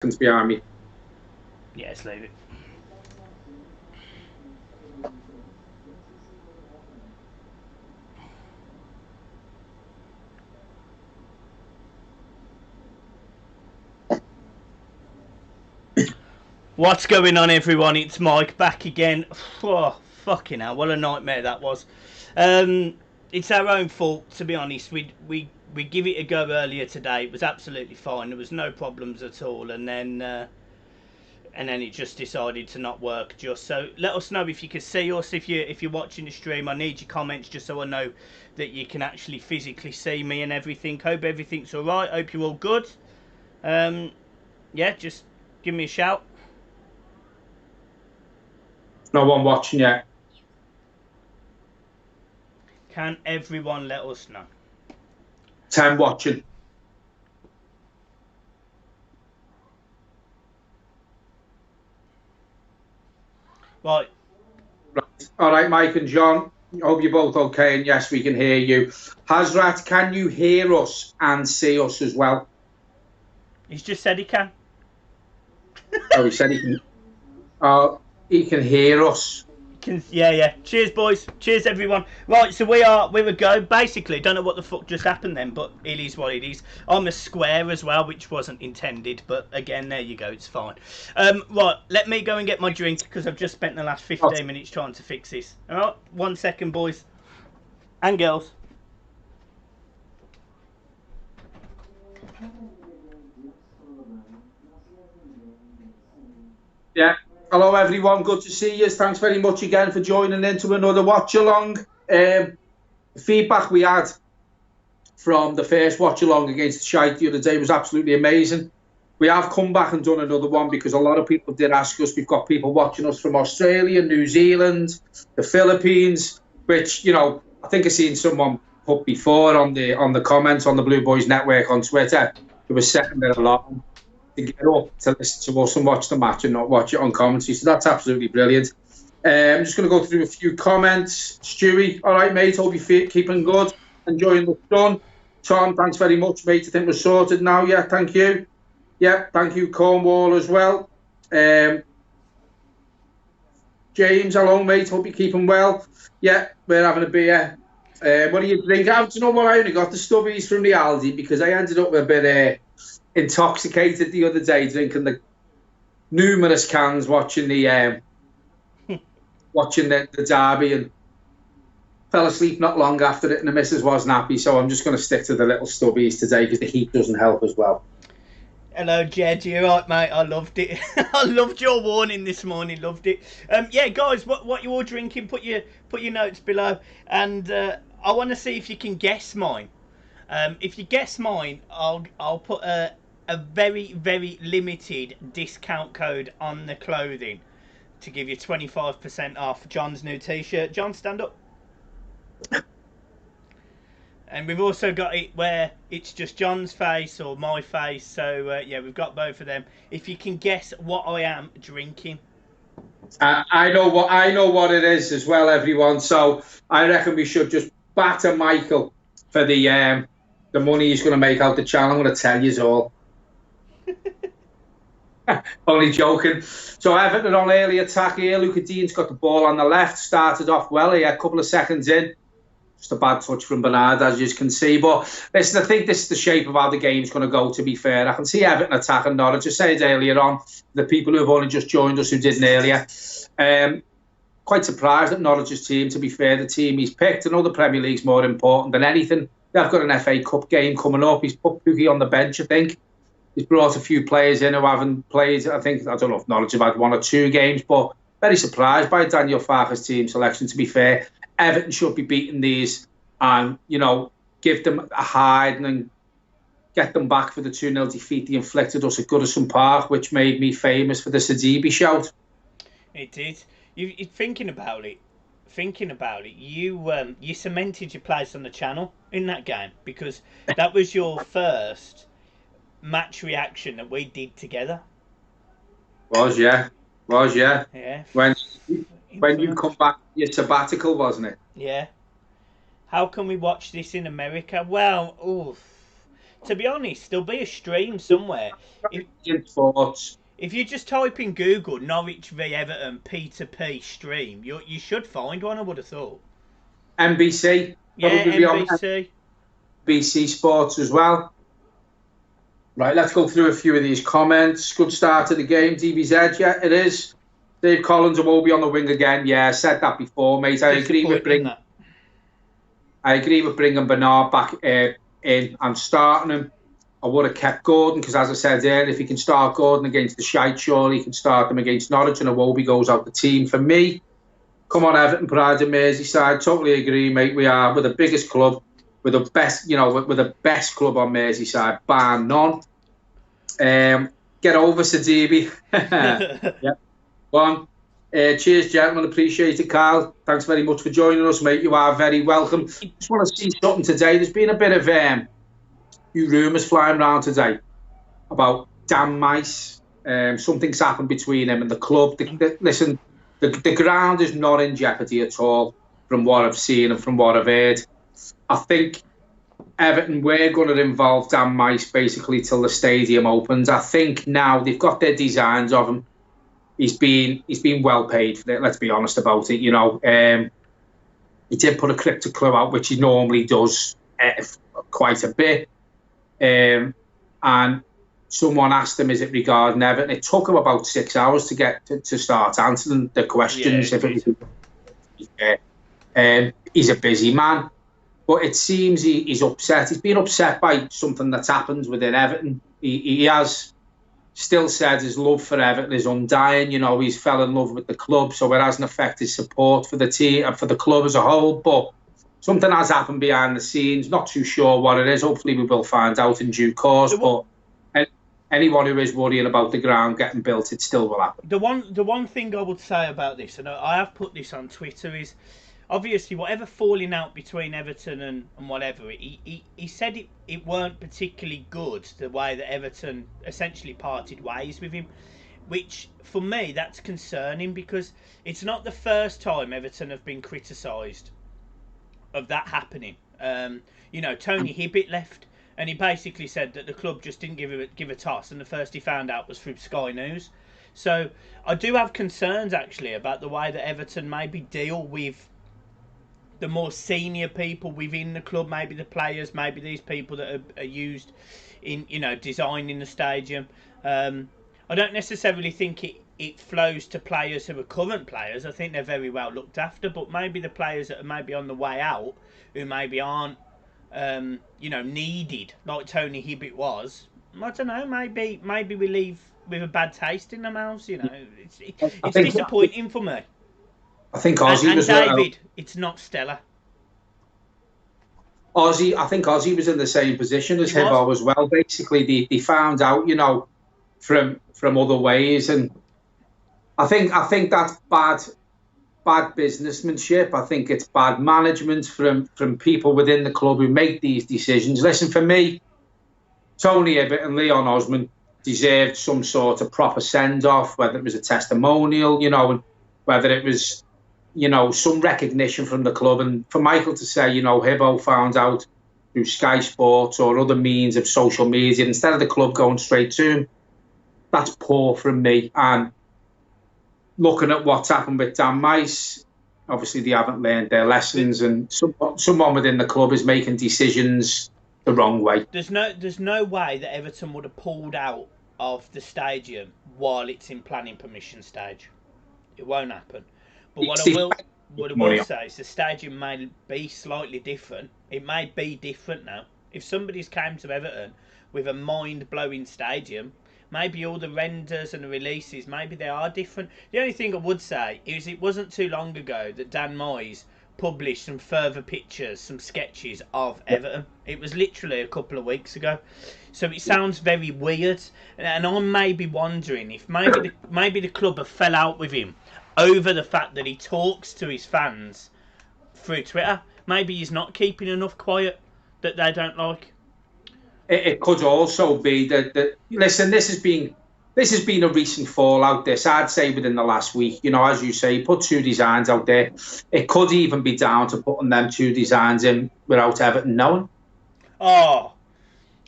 behind me. Yeah, let's leave it. What's going on, everyone? It's Mike back again. Oh, fucking hell, what a nightmare that was. It's our own fault, to be honest. We give it a go earlier today. It was absolutely fine. There was no problems at all, and then it just decided to not work. Just so, let us know if you can see us. If you're watching the stream, I need your comments just so I know that you can actually physically see me and everything. Hope everything's all right. Hope you're all good. Yeah, just give me a shout. No one watching yet. Can everyone let us know? 10 watching. Right. All right, Mike and John. Hope you're both okay, and yes, we can hear you. Hazrat, can you hear us and see us as well? He's just said he can. Oh, he said he can. He can hear us. Yeah. Cheers, boys. Cheers, everyone. Right, so we're a go. Basically, don't know what the fuck just happened then, but it is what it is. I'm a square as well, which wasn't intended, but again, there you go. It's fine. Right, let me go and get my drink because I've just spent the last 15 minutes trying to fix this. All right, 1 second, boys and girls. Yeah. Hello, everyone. Good to see you. Thanks very much again for joining into another watch along. The feedback we had from the first watch along against the Shite the other day was absolutely amazing. We have come back and done another one because a lot of people did ask us. We've got people watching us from Australia, New Zealand, the Philippines, which, you know, I think I've seen someone put before on the comments on the Blue Boys Network on Twitter. It was setting their alarm to get up to listen to us and watch the match and not watch it on commentary. So that's absolutely brilliant. I'm just going to go through a few comments. Stewie, all right, mate. Hope you're keeping good. Enjoying the sun. Tom, thanks very much, mate. I think we're sorted now. Yeah, thank you. Yeah, thank you, Cornwall, as well. James, hello, mate. Hope you're keeping well. Yeah, we're having a beer. What do you drink? Do you know what? I only got the stubbies from the Aldi because I ended up a bit intoxicated the other day drinking the numerous cans watching the derby and fell asleep not long after it, and the missus wasn't happy, so I'm just going to stick to the little stubbies today because the heat doesn't help as well. Hello, Jed. You right, mate? I loved it. I loved your warning this morning. Loved it. Yeah, guys, what you all drinking? Put your notes below, and I want to see if you can guess mine. If you guess mine, I'll put a very limited discount code on the clothing to give you 25% off John's new T-shirt. John, stand up. And we've also got it where it's just John's face or my face. So, yeah, we've got both of them. If you can guess what I am drinking. I know what it is as well, everyone. So I reckon we should just batter Michael for the money he's going to make out the channel. I'm going to tell you all. Only joking. So Everton on early attack here. Luca Dean's got the ball on the left. Started off well here, a couple of seconds in. Just a bad touch from Bernard, as you can see. But listen, I think this is the shape of how the game's going to go, to be fair. I can see Everton attacking Norwich. I said earlier on, the people who have only just joined us who didn't earlier. Quite surprised at Norwich's team, to be fair. The team he's picked. I know the Premier League's more important than anything. They've got an FA Cup game coming up. He's put Pookie on the bench, I think. He's brought a few players in who haven't played. I don't know if Norwich have had 1 or 2 games, but very surprised by Daniel Farke's team selection, to be fair. Everton should be beating these and, you know, give them a hide and get them back for the 2-0 defeat they inflicted us at Goodison Park, which made me famous for the Sidibe shout. It did. You thinking about it, you cemented your place on the channel in that game because that was your first match reaction that we did together. Yeah. Yeah. When you come back, your sabbatical, wasn't it? Yeah. How can we watch this in America? Well, oof. To be honest, there'll be a stream somewhere. Thoughts. If you just type in Google Norwich v Everton P2P stream, you should find one, I would have thought. NBC. Yeah, Probably NBC. BC Sports as well. Right, let's go through a few of these comments. Good start to the game, DBZ. Yeah, it is. Dave Collins will be on the wing again. Yeah, I said that before, mate. I agree with bringing Bernard back in and starting him. I would have kept Gordon because, as I said earlier, if he can start Gordon against the shite, surely he can start them against Norwich, and Iwobi goes out the team. For me, come on, Everton, pride of Merseyside. Totally agree, mate. We're the biggest club. We're the best, we're the best club on Merseyside, bar none. Get over Sadibi. Yeah. One. Cheers, gentlemen. Appreciate it, Carl. Thanks very much for joining us, mate. You are very welcome. Just want to see something today. There's been a bit of few rumours flying around today about Dan Mice. Something's happened between him and the club. Listen, the ground is not in jeopardy at all from what I've seen and from what I've heard. I think Everton were going to involve Dan Mice basically till the stadium opens. I think now they've got their designs of him. He's been well paid for it. Let's be honest about it. He did put a crypto club out, which he normally does quite a bit. And someone asked him, "Is it regarding Everton?" It took him about 6 hours to get to start answering the questions. He's a busy man. But it seems he's upset. He's been upset by something that's happened within Everton. He has still said his love for Everton is undying. He's fell in love with the club, so it hasn't affected support for the team and for the club as a whole. But something has happened behind the scenes. Not too sure what it is. Hopefully we will find out in due course. But anyone who is worrying about the ground getting built, it still will happen. The one thing I would say about this, and I have put this on Twitter, is obviously whatever falling out between Everton and whatever, he said it weren't particularly good, the way that Everton essentially parted ways with him, which for me that's concerning, because it's not the first time Everton have been criticised of that happening. Tony Hibbett left and he basically said that the club just didn't give a toss, and the first he found out was through Sky News. So I do have concerns actually about the way that Everton maybe deal with the more senior people within the club, maybe the players, maybe these people that are used in, designing the stadium. I don't necessarily think it flows to players who are current players. I think they're very well looked after, but maybe the players that are maybe on the way out, who maybe aren't, needed, like Tony Hibbett was. I don't know, maybe we leave with a bad taste in the mouths, It's disappointing for me. I think Ozzy was... David, it's not stellar. I think Ozzy was in the same position as Hibbo as well. Basically, they found out, from other ways, and I think that's bad businessmanship. I think it's bad management from people within the club who make these decisions. Listen, for me, Tony Hibbett and Leon Osman deserved some sort of proper send-off, whether it was a testimonial, and whether it was, some recognition from the club. And for Michael to say, Hibbo found out through Sky Sports or other means of social media instead of the club going straight to him, that's poor from me. And looking at what's happened with Dan Mice, obviously they haven't learned their lessons, and someone within the club is making decisions the wrong way. There's no way that Everton would have pulled out of the stadium while it's in planning permission stage. It won't happen. But what I will say is the stadium may be slightly different. It may be different now. If somebody's came to Everton with a mind-blowing stadium, maybe all the renders and the releases, maybe they are different. The only thing I would say is it wasn't too long ago that Dan Moyes published some further pictures, some sketches of Everton. It was literally a couple of weeks ago. So it sounds very weird. And I'm maybe wondering if maybe the club have fell out with him over the fact that he talks to his fans through Twitter. Maybe he's not keeping enough quiet that they don't like. It could also be that listen, this has been a recent fallout. This, I'd say, within the last week. As you say, put two designs out there. It could even be down to putting them two designs in without Everton knowing. Oh,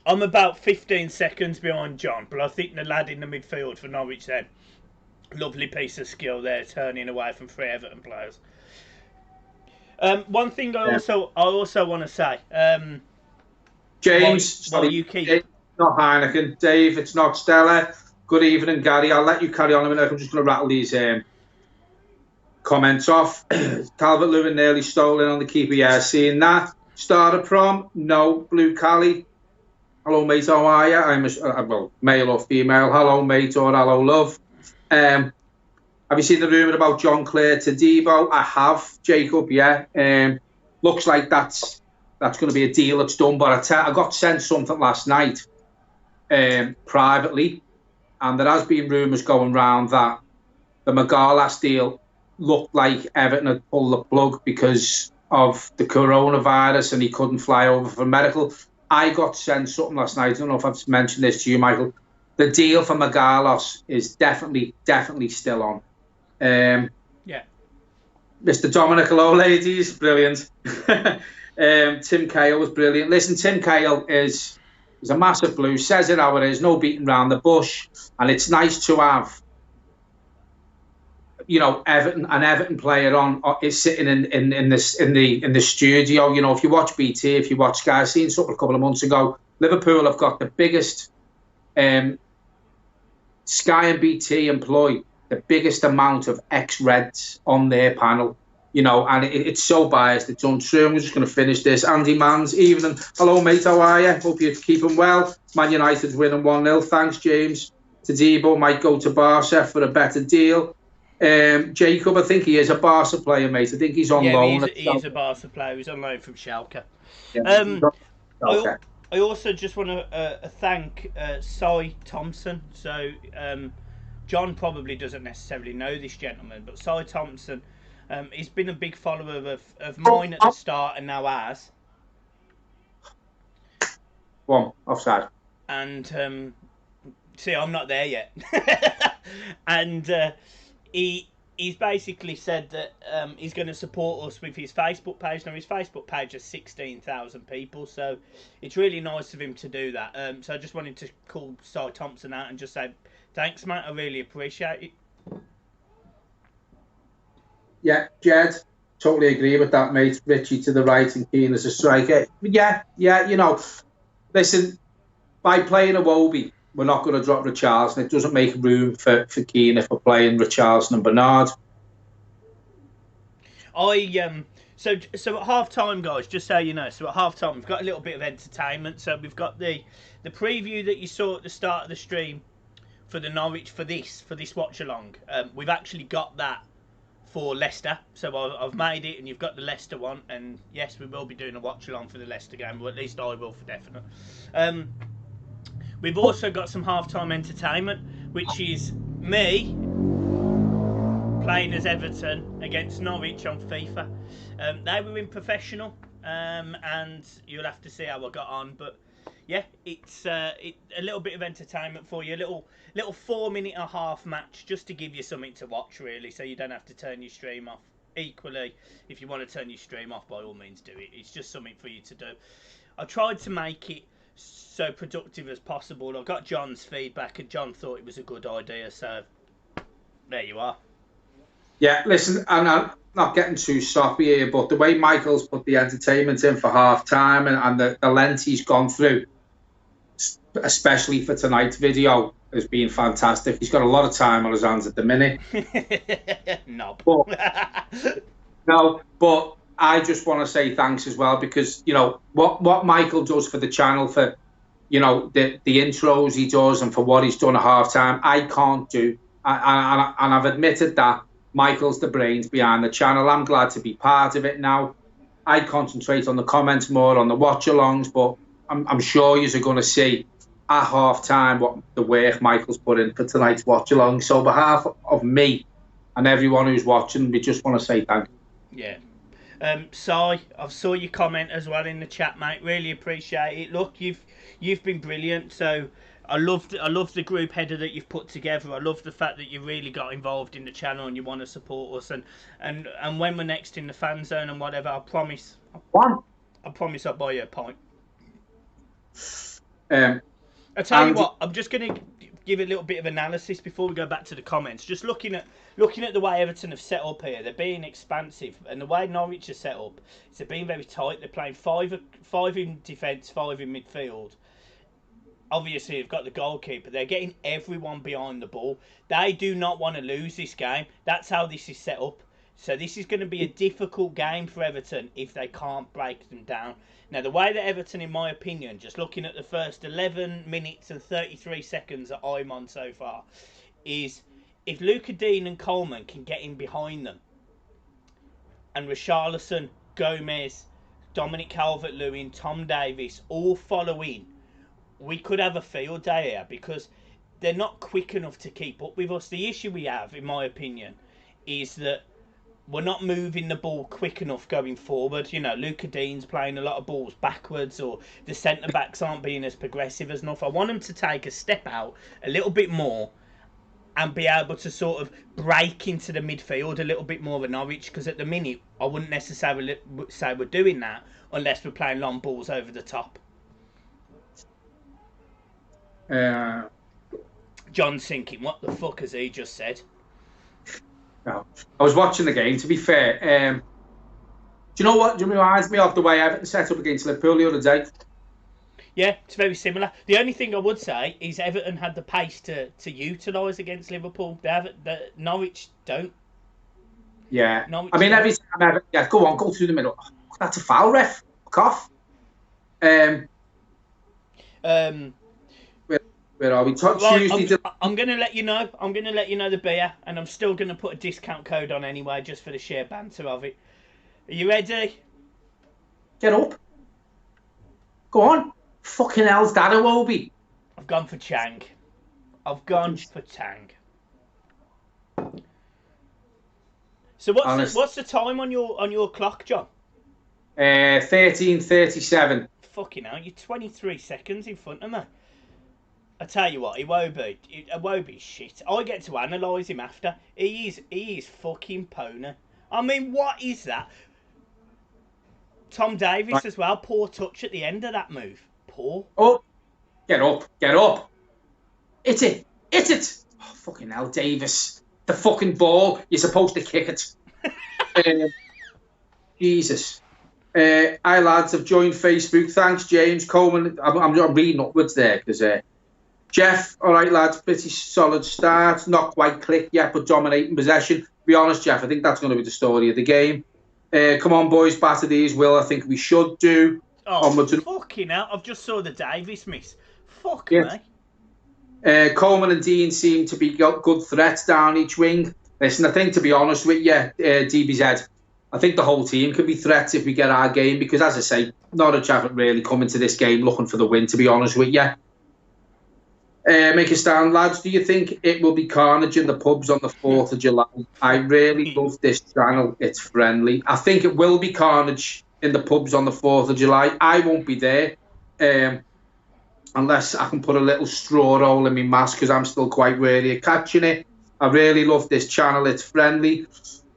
I'm about 15 seconds behind John, but I think the lad in the midfield for Norwich then, lovely piece of skill there, turning away from 3 Everton players. One thing I also want to say, James, while sorry, you keep... Dave, not Heineken. Dave, it's not Stella. Good evening, Gary. I'll let you carry on a minute. I'm just going to rattle these comments off. Calvert-Lewin nearly stolen on the keeper. Yeah, seeing that. Starter prom? No. Blue Cali? Hello, mate. How are you? I'm well, male or female. Hello, mate, or hello, love. Have you seen the rumour about John Clare to Debo? I have, Jacob. Yeah. Looks like that's going to be a deal that's done. But I got sent something last night privately, and there has been rumours going round that the Magalhaes deal looked like Everton had pulled the plug because of the coronavirus and he couldn't fly over for medical. I got sent something last night. I don't know if I've mentioned this to you, Michael. The deal for Magalhaes is definitely still on. Yeah. Mr. Dominic, hello, ladies. Brilliant. Tim Cahill was brilliant. Listen, Tim Cahill is a massive blue, says it how it is, no beating around the bush. And it's nice to have, you know, an Everton player is sitting in the studio. You know, if you watch BT, if you watch Sky, I seen something a couple of months ago. Liverpool have got the biggest Sky and BT employ the biggest amount of ex-Reds on their panel. You know, and it's so biased, it's untrue. We're just going to finish this. Andy Manns, evening. Hello, mate, how are you? Hope you're keeping well. Man United's winning 1-0. Thanks, James. Tadibo might go to Barca for a better deal. Jacob, I think he is a Barca player, mate. I think he's on loan. He's a Barca player. He's on loan from Schalke. Yeah, okay. I also just want to thank Cy Thompson. So John probably doesn't necessarily know this gentleman, but Cy Thompson, he's been a big follower of mine at the start and now ours. One offside. And see, I'm not there yet. And he's basically said that he's going to support us with his Facebook page. Now, his Facebook page has 16,000 people, so it's really nice of him to do that. So I just wanted to call Cy Thompson out and just say, thanks, mate, I really appreciate it. Yeah, Jed, totally agree with that, mate. Richie to the right and Keane as a striker. Yeah, you know, listen, by playing Iwobi, we're not going to drop Richarlison. It doesn't make room for Keane if we're playing Richarlison and Bernard. So at half time, guys, just so you know, so at half time we've got a little bit of entertainment. So we've got the preview that you saw at the start of the stream for the Norwich for this watch along. We've actually got that for Leicester, so I've made it, and you've got the Leicester one. And yes, we will be doing a watch along for the Leicester game, or at least I will for definite. We've also got some half-time entertainment, which is me playing as Everton against Norwich on FIFA. They were in professional, and you'll have to see how I got on. But yeah, it's a little bit of entertainment for you, a little 4.5-minute match, just to give you something to watch, really, so you don't have to turn your stream off. Equally, if you want to turn your stream off, by all means do it. It's just something for you to do. I tried to make it so productive as possible. I got John's feedback, and John thought it was a good idea, so there you are. Yeah, listen, I'm not getting too soppy here, but the way Michael's put the entertainment in for half time and the length he's gone through, especially for tonight's video, has been fantastic. He's got a lot of time on his hands at the minute. No. But I just want to say thanks as well, because, you know, what Michael does for the channel, for, you know, the intros he does and for what he's done at half time, I can't do. And I've admitted that. Michael's the brains behind the channel. I'm glad to be part of it now. I concentrate on the comments more, on the watch-alongs, but I'm sure you're going to see at half-time what the work Michael's put in for tonight's watch-along. So on behalf of me and everyone who's watching, we just want to say thank you. Yeah. Si, I saw your comment as well in the chat, mate. Really appreciate it. Look, you've been brilliant. So I love the group header that you've put together. I love the fact that you really got involved in the channel and you want to support us. And when we're next in the fan zone and whatever, I promise I'll buy you a pint. I tell you what, I'm just going to give a little bit of analysis before we go back to the comments. Just looking at the way Everton have set up here, they're being expansive, and the way Norwich are set up, they're being very tight. They're playing five in defence, 5 in midfield. Obviously, they've got the goalkeeper. They're getting everyone behind the ball. They do not want to lose this game. That's how this is set up. So this is going to be a difficult game for Everton if they can't break them down. Now, the way that Everton, in my opinion, just looking at the first 11 minutes and 33 seconds that I'm on so far, is if Luca Dean and Coleman can get in behind them, and Richarlison, Gomez, Dominic Calvert-Lewin, Tom Davies all follow in, we could have a field day here because they're not quick enough to keep up with us. The issue we have, in my opinion, is that we're not moving the ball quick enough going forward. You know, Luca Dean's playing a lot of balls backwards, or the centre-backs aren't being as progressive as enough. I want them to take a step out a little bit more and be able to sort of break into the midfield a little bit more than Norwich, because at the minute, I wouldn't necessarily say we're doing that unless we're playing long balls over the top. John's thinking, what the fuck has he just said? No. I was watching the game, to be fair. Do you know what? It reminds me of the way Everton set up against Liverpool the other day. Yeah, it's very similar. The only thing I would say is Everton had the pace to utilise against Liverpool. Norwich don't. Yeah. I mean, every time Everton... Yeah, go on, go through the middle. Oh, that's a foul, ref. Fuck off. Where are we? Tuesday. I'm going to let you know. I'm going to let you know the beer, and I'm still going to put a discount code on anyway, just for the sheer banter of it. Are you ready? Get up. Go on. Fucking hell's that, Iwobi? I've gone for Chang. I've gone for Tang. So what's the time on your clock, John? 13:37. Fucking hell, you're 23 seconds in front of me. I tell you what, Iwobi's shit. I get to analyse him after. He is fucking pony. I mean, what is that? Tom Davies as well. Poor touch at the end of that move. Poor. Oh, get up. Hit it. Oh, fucking hell, Davis. The fucking ball. You're supposed to kick it. Jesus. Hi, lads. I've joined Facebook. Thanks, James. Coleman. I'm reading upwards there because... Jeff, all right, lads, pretty solid start. Not quite clicked yet, but dominating possession. To be honest, Jeff, I think that's going to be the story of the game. Come on, boys, batter these. Will, I think we should do. Oh, fucking hell. I've just saw the Davies miss. Fuck me. Coleman and Dean seem to be good threats down each wing. Listen, I think, to be honest with you, DBZ, I think the whole team can be threats if we get our game, because, as I say, Norwich haven't really come into this game looking for the win, to be honest with you. Make a stand, lads. Do you think it will be carnage in the pubs on the 4th of July? I really love this channel. It's friendly. I think it will be carnage in the pubs on the 4th of July. I won't be there unless I can put a little straw hole in my mask, because I'm still quite wary of catching it. I really love this channel. It's friendly.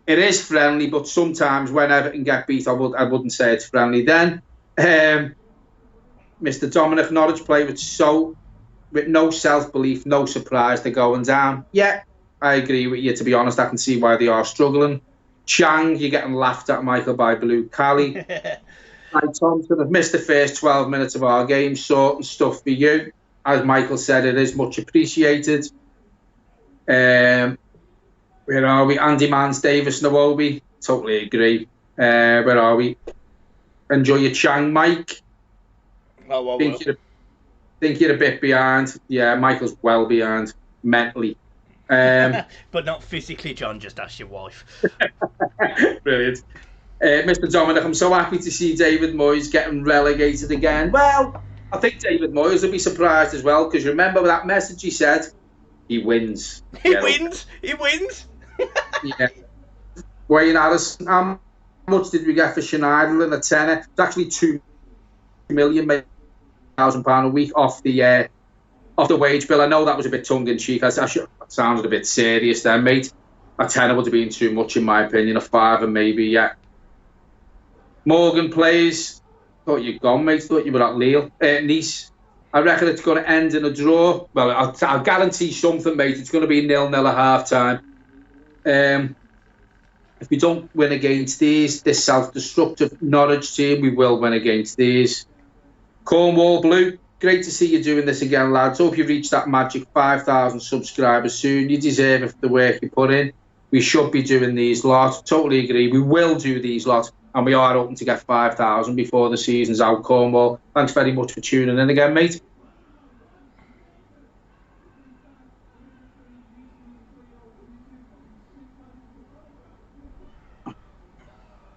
It is friendly, but sometimes when Everton get beat, I wouldn't say it's friendly then. Mr. Dominic, Norwich play with no self-belief, no surprise, they're going down. Yeah, I agree with you, to be honest. I can see why they are struggling. Chang, you're getting laughed at, Michael, by Blue Cali. Mike Thompson, I've missed the first 12 minutes of our game, sorting stuff for you. As Michael said, it is much appreciated. Where are we? Andy Mans, Davis, Nawobi. Totally agree. Where are we? Enjoy your Chang, Mike. Think you're a bit behind. Yeah, Michael's well behind mentally. But not physically, John. Just ask your wife. Brilliant. Mr. Dominic, I'm so happy to see David Moyes getting relegated again. Well, I think David Moyes will be surprised as well, because remember that message he said? He wins. He wins. Yeah. Wayne Harrison, how much did we get for Schneiderlin and a tenner? It's actually £2 million, maybe £1,000 a week off the wage bill. I know that was a bit tongue-in-cheek. That sounded a bit serious then, mate. A tenner would have been too much, in my opinion. A fiver, maybe, yeah. Morgan plays. Thought you'd gone, mate. Thought you were at Nice. I reckon it's going to end in a draw. Well, I'll guarantee something, mate. It's going to be 0-0 at half-time. If we don't win against this self-destructive Norwich team, we will win against these. Cornwall Blue, great to see you doing this again, lads. Hope you reach that magic 5,000 subscribers soon. You deserve it for the work you put in. We should be doing these lots. Totally agree. We will do these lots, and we are hoping to get 5,000 before the season's out, Cornwall. Thanks very much for tuning in again, mate.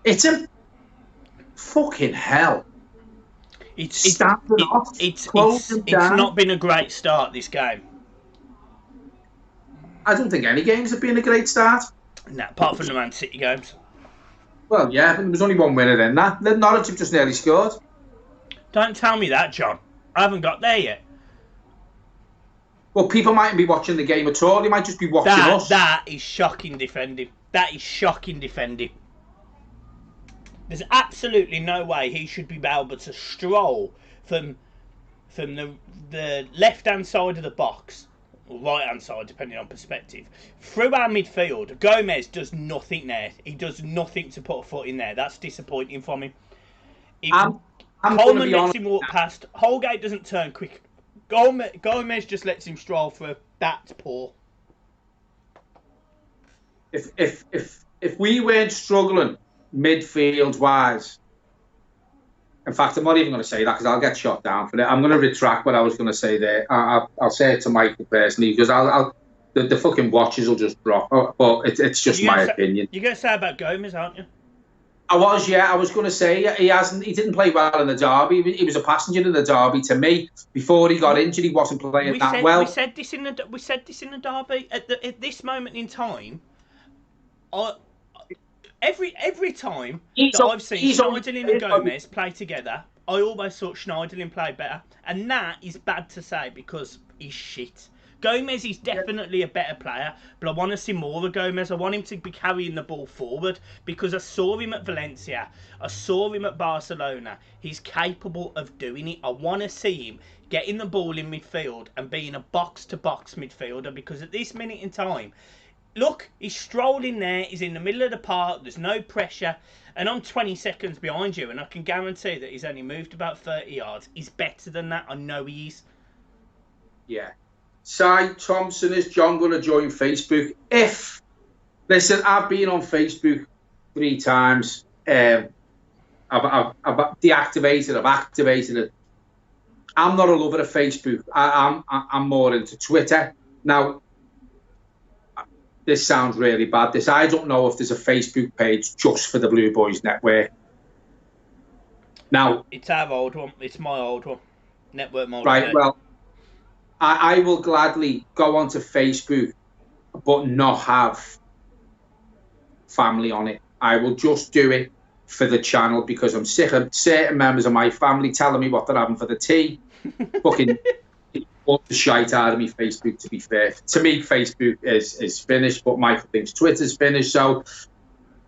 It's a fucking hell. It's not been a great start, this game. I don't think any games have been a great start. No, apart from the Man City games. Well, yeah, there was only one winner in that. The Norwich have just nearly scored. Don't tell me that, John. I haven't got there yet. Well, people mightn't be watching the game at all. They might just be watching us. That is shocking defending. That is shocking defending. There's absolutely no way he should be able to stroll from the left-hand side of the box, or right-hand side, depending on perspective, through our midfield. Gomez does nothing there. He does nothing to put a foot in there. That's disappointing from him. Coleman lets him walk past. Holgate doesn't turn quick. Gomez just lets him stroll through. That's poor. If we weren't struggling midfield wise, in fact, I'm not even going to say that because I'll get shot down for it. I'm going to retract what I was going to say there. I'll say it to Michael personally because the fucking watches will just drop. But it's just my opinion. You're going to say about Gomez, aren't you? I was going to say he didn't play well in the derby. He was a passenger in the derby. To me, before he got injured, he wasn't playing well. We said this in the derby at this moment in time. Every time that I've seen Schneiderlin and Gomez play together, I always thought Schneiderlin played better. And that is bad to say because he's shit. Gomez is definitely a better player, but I want to see more of Gomez. I want him to be carrying the ball forward because I saw him at Valencia. I saw him at Barcelona. He's capable of doing it. I want to see him getting the ball in midfield and being a box-to-box midfielder because at this minute in time, look, he's strolling there. He's in the middle of the park. There's no pressure. And I'm 20 seconds behind you. And I can guarantee that he's only moved about 30 yards. He's better than that. I know he is. Yeah. Cy Thompson, is John going to join Facebook? Listen, I've been on Facebook 3 times. I've deactivated. I've activated it. I'm not a lover of Facebook. I'm more into Twitter. Now, this sounds really bad. I don't know if there's a Facebook page just for the Blue Boys Network. Now, it's our old one. It's my old one. Network mode. Right. Well, I will gladly go onto Facebook, but not have family on it. I will just do it for the channel because I'm sick of certain members of my family telling me what they're having for the tea. Fucking what the shite out of me, Facebook, to be fair. To me, Facebook is finished, but Michael thinks Twitter's finished. So,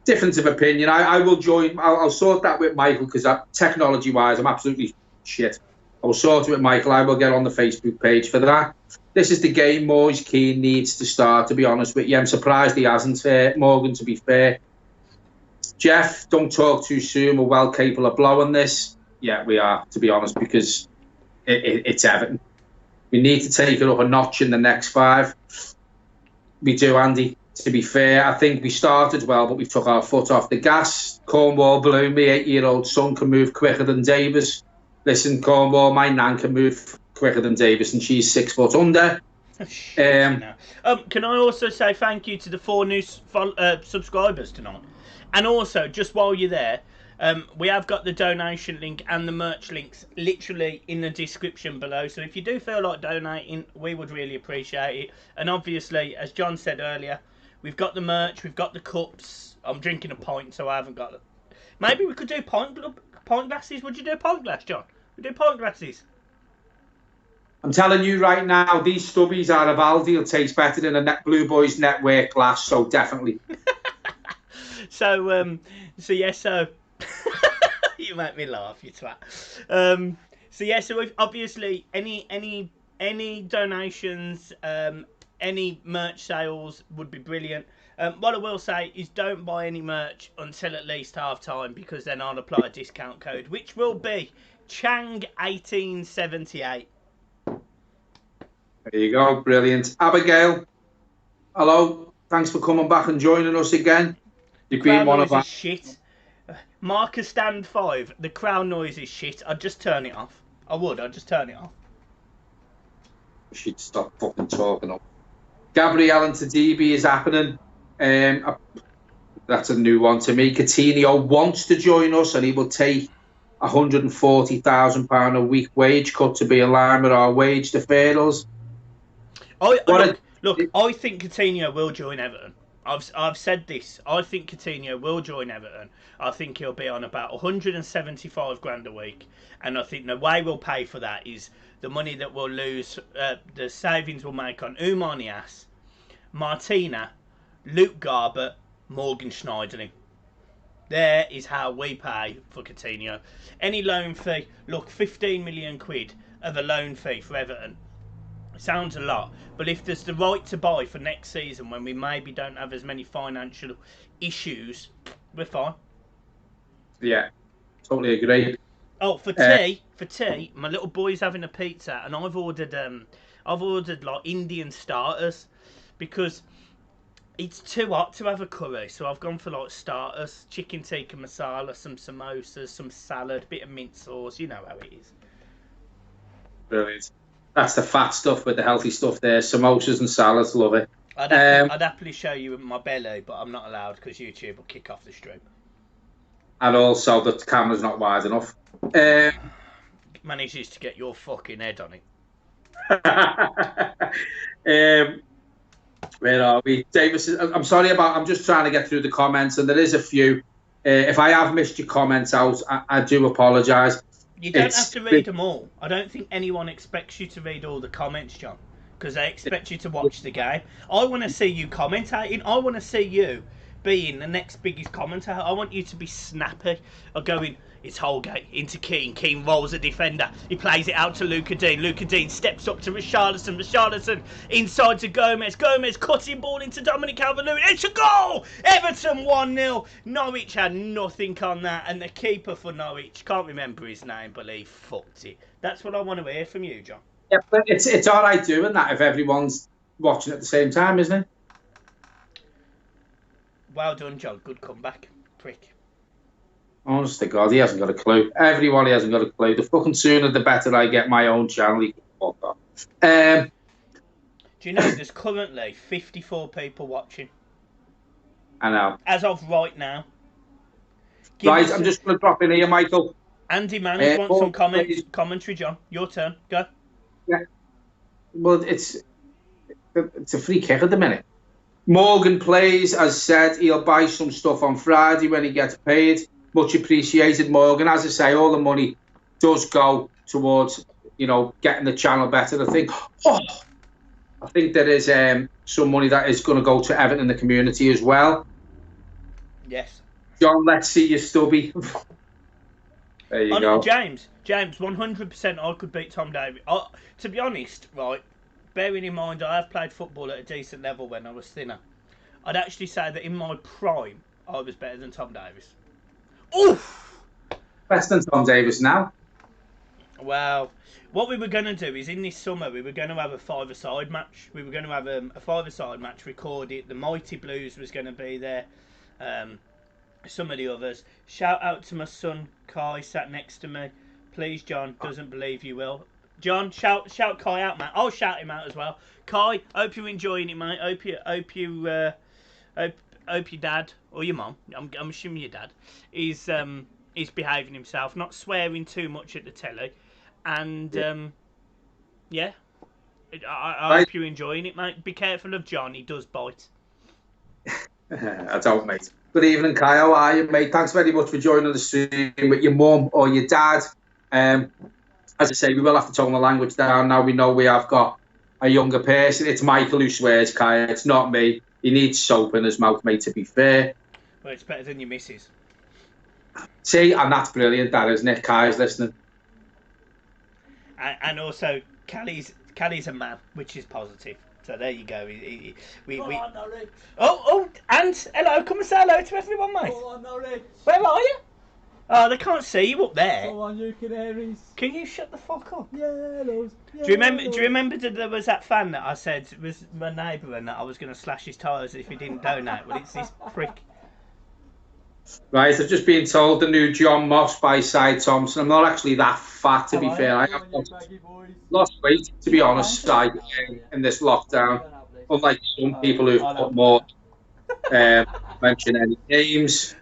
difference of opinion. I will join. I'll sort that with Michael because technology-wise, I'm absolutely shit. I will sort it with Michael. I will get on the Facebook page for that. This is the game Moise Keane needs to start, to be honest with you. I'm surprised he hasn't, Morgan, to be fair. Jeff, don't talk too soon. We're well capable of blowing this. Yeah, we are, to be honest, because it's Everton. We need to take it up a notch in the next 5. We do, Andy. To be fair, I think we started well, but we took our foot off the gas. Cornwall Blue, my 8-year-old son, can move quicker than Davis. Listen, Cornwall, my nan can move quicker than Davis, and she's 6 foot under. Can I also say thank you to the 4 new subscribers tonight? And also, just while you're there, we have got the donation link and the merch links literally in the description below. So if you do feel like donating, we would really appreciate it. And obviously, as John said earlier, we've got the merch, we've got the cups. I'm drinking a pint, so I haven't got it. Maybe we could do pint glasses. Would you do a pint glass, John? We do pint glasses. I'm telling you right now, these stubbies out of Aldi will taste better than a Blue Boys Network glass, so definitely. So you make me laugh, you twat. So if obviously any donations, any merch sales would be brilliant. What I will say is don't buy any merch until at least half time, because then I'll apply a discount code, which will be Chang1878. There you go, brilliant. Abigail, hello. Thanks for coming back and joining us again. You've been Crowd one noise of our... is shit. Marcus stand 5. The crowd noise is shit. I'd just turn it off. I'd just turn it off. You should stop fucking talking up. Gabriel and Tadibi is happening. That's a new one to me. Coutinho wants to join us, and he will take £140,000 a week wage cut to be in line with our wage deferrals. Look, I think Coutinho will join Everton. I've said this. I think Coutinho will join Everton. I think he'll be on about 175 grand a week, and I think the way we'll pay for that is the money that we'll lose, the savings we'll make on Oumar Niasse, Martina, Luke Garbutt, Morgan Schneiderlin. There is how we pay for Coutinho. Any loan fee, look, 15 million quid of a loan fee for Everton. Sounds a lot, but if there's the right to buy for next season when we maybe don't have as many financial issues, we're fine. Yeah, totally agree. Oh, for tea, my little boy's having a pizza, and I've ordered like Indian starters because it's too hot to have a curry, so I've gone for like starters: chicken tikka masala, some samosas, some salad, bit of mint sauce. You know how it is. Brilliant. That's the fat stuff with the healthy stuff there. Samosas and salads, love it. I'd happily show you my belly, but I'm not allowed because YouTube will kick off the stream. And also the camera's not wide enough. Manages to get your fucking head on it. Where are we? Davis, I'm sorry I'm just trying to get through the comments, and there is a few. If I have missed your comments out, I do apologise. You don't have to read them all. I don't think anyone expects you to read all the comments, John, because they expect you to watch the game. I want to see you commentating. I want to see you being the next biggest commentator. I want you to be snappy or going, it's Holgate into Keane. Keane rolls a defender. He plays it out to Luca Dean. Luca Dean steps up to Richarlison. Richarlison inside to Gomez. Gomez cutting ball into Dominic Calvert-Lewin. It's a goal! Everton 1-0. Norwich had nothing on that. And the keeper for Norwich, can't remember his name, but he fucked it. That's what I want to hear from you, John. Yeah, but it's all right doing that if everyone's watching at the same time, isn't it? Well done, John. Good comeback. Prick. Honest to God, he hasn't got a clue. Everybody hasn't got a clue. The fucking sooner the better I get my own channel. He can fuck off. Do you know there's currently 54 people watching? I know. As of right now. Right, I'm just going to drop in here, Michael. Andy Manners wants some commentary, John. Your turn. Go. Yeah. Well, it's a free kick at the minute. Morgan plays, as said, he'll buy some stuff on Friday when he gets paid. Much appreciated, Morgan. As I say, all the money does go towards, getting the channel better. I think there is some money that is going to go to Everton in the community as well. Yes. John, let's see you, Stubby. There you go. James, 100% I could beat Tom Davies. To be honest, right, bearing in mind I have played football at a decent level when I was thinner, I'd actually say that in my prime, I was better than Tom Davies. Oof! Better than Tom Davies now. Well, what we were going to do is in this summer we were going to have a five-a-side match. We were going to have a five-a-side match recorded. The Mighty Blues was going to be there. Some of the others. Shout out to my son Kai, sat next to me. Please, John, doesn't believe you will. John, shout Kai out, man. I'll shout him out as well. Kai, hope you're enjoying it, mate. Hope your dad or your mum, I'm assuming your dad, is behaving himself, not swearing too much at the telly, and I hope you're enjoying it, mate. Be careful of John. He does bite. I don't, mate. Good evening, Kai. How are you, mate? Thanks very much for joining the stream with your mum or your dad. As I say, we will have to tone the language down now. We know we have got a younger person. It's Michael who swears, Kai. It's not me. He needs soap in his mouth, mate, to be fair. Well, it's better than your missus. See, and that's brilliant, that, isn't it? Kai's listening. And also, Callie's a man, which is positive. So there you go. And hello, come and say hello to everyone, mate. Go on, Norwich. Where are you? Oh, they can't see you up there. Go on, you canaries. Can you shut the fuck up? Yellows. Do you remember that there was that fan that I said was my neighbour and that I was going to slash his tyres if he didn't donate? Well, it's this prick. Right, I've just been told the new John Moss by Cy Thompson. I'm not actually that fat, to be fair. I have lost weight, to be honest, in this lockdown. Unlike some people who've put more, mention any names.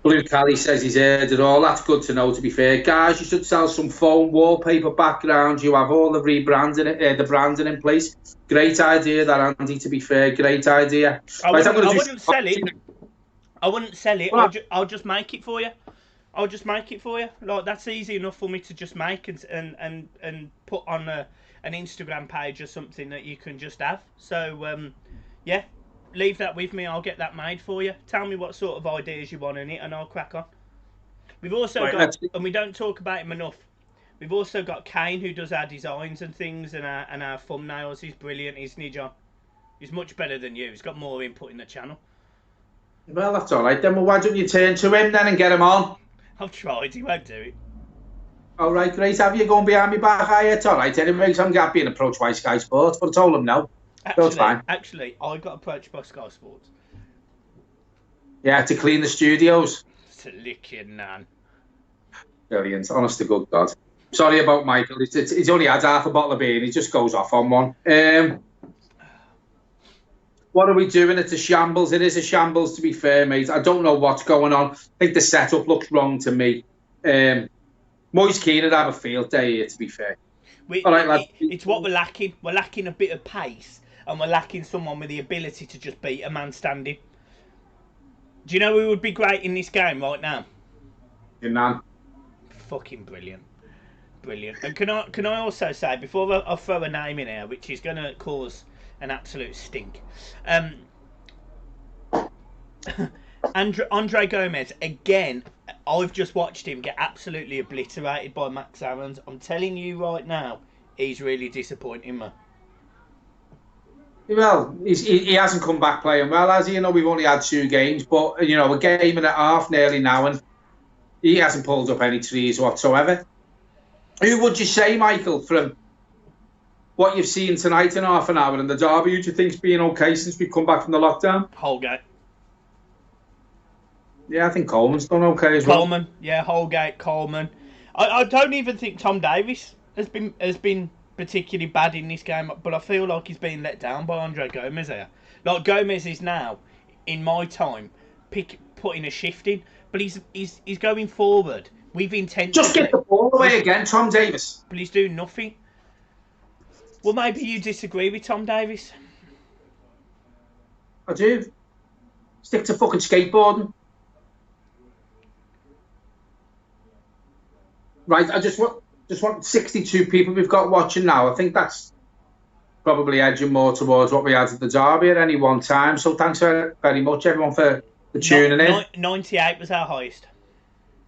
Blue Cali says he's heard it all. That's good to know, to be fair. Guys, you should sell some foam wallpaper backgrounds. You have all the rebranding, the branding in place. Great idea, that, Andy, to be fair. Great idea. I wouldn't sell it. I wouldn't sell it. I'll just make it for you. I'll just make it for you. Like, that's easy enough for me to just make and put on an Instagram page or something that you can just have. So, yeah, leave that with me. I'll get that made for you. Tell me what sort of ideas you want in it, and I'll crack on. We've also got, and we don't talk about him enough, we've also got Kane, who does our designs and things and our thumbnails. He's brilliant, isn't he, John? He's much better than you. He's got more input in the channel. Well, that's all right then. Well, why don't you turn to him then and get him on? I've tried. He won't do it. All right, great. Have you going behind me back? It's all right. Anyway, I'm being approached by Sky Sports, but I told him no. So it's fine. Actually, I got approached by Sky Sports. Yeah, to clean the studios. To lick your nan. Brilliant. Honest to good God. Sorry about Michael. He's only had half a bottle of beer and he just goes off on one. What are we doing? It's a shambles. It is a shambles, to be fair, mate. I don't know what's going on. I think the setup looks wrong to me. Moise Keane would have a field day here, to be fair. All right, it's what we're lacking. We're lacking a bit of pace, and we're lacking someone with the ability to just beat a man standing. Do you know who would be great in this game right now? Your nan. Fucking brilliant. Brilliant. And can I also say, before I throw a name in here, which is going to cause an absolute stink, Andre Gomez, again, I've just watched him get absolutely obliterated by Max Aarons. I'm telling you right now, he's really disappointing me. Well, he hasn't come back playing well, has he? You know, we've only had 2 games, but, you know, a game and a half nearly now, and he hasn't pulled up any trees whatsoever. Who would you say, Michael, from what you've seen tonight in half an hour in the derby, who do you think's been okay since we've come back from the lockdown? Holgate. Yeah, I think Coleman's done okay as well. Coleman, yeah, Holgate, Coleman. I don't even think Tom Davies has been particularly bad in this game, but I feel like he's being let down by Andre Gomez here. Like, Gomez is now, in my time, putting a shift in, but he's going forward. We've intended just get the ball away again, Tom Davies. But he's doing nothing. Well, maybe you disagree with Tom Davies. I do. Stick to fucking skateboarding. Right, I just want 62 people we've got watching now. I think that's probably edging more towards what we had at the derby at any one time. So thanks very much, everyone, for tuning in. 98 was our highest.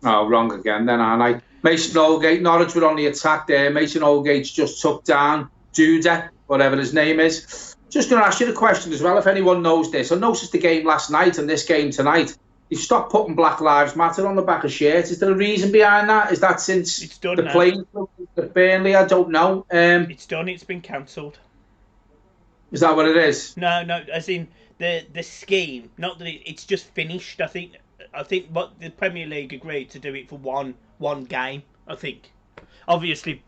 Oh, wrong again then, aren't I? Mason Holgate, Norwich were on the attack there. Mason Holgate's just took down Duda, whatever his name is. Just going to ask you the question as well, if anyone knows this. I noticed the game last night and this game tonight. You stopped putting Black Lives Matter on the back of shirts. Is there a reason behind that? Is that since it's done the now. playing at Burnley? I don't know. It's done. It's been cancelled. Is that what it is? No, as in the scheme. Not that it's just finished. I think what the Premier League agreed to do it for one game. I think, obviously,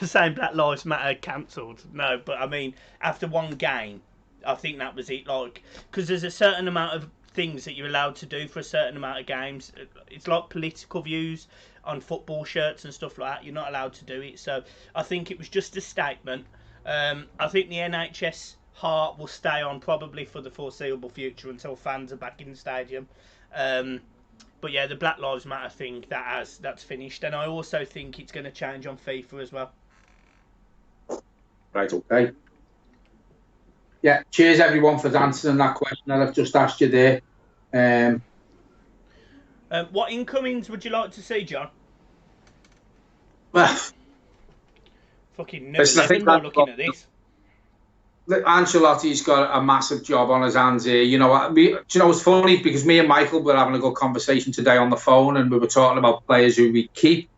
saying Black Lives Matter cancelled. No, but I mean after one game, I think that was it. Like, because there's a certain amount of things that you're allowed to do for a certain amount of games. It's like political views on football shirts and stuff like that. You're not allowed to do it. So I think it was just a statement. I think the NHS heart will stay on probably for the foreseeable future until fans are back in the stadium. But yeah, the Black Lives Matter thing, that's finished. And I also think it's going to change on FIFA as well. Right, okay. Yeah, cheers everyone for answering that question that I've just asked you there. What incomings would you like to see, John? Well, Fucking listen, I think Never looking at this. Ancelotti's got a massive job on his hands here. You know, it's funny because me and Michael were having a good conversation today on the phone, and we were talking about players who we keep.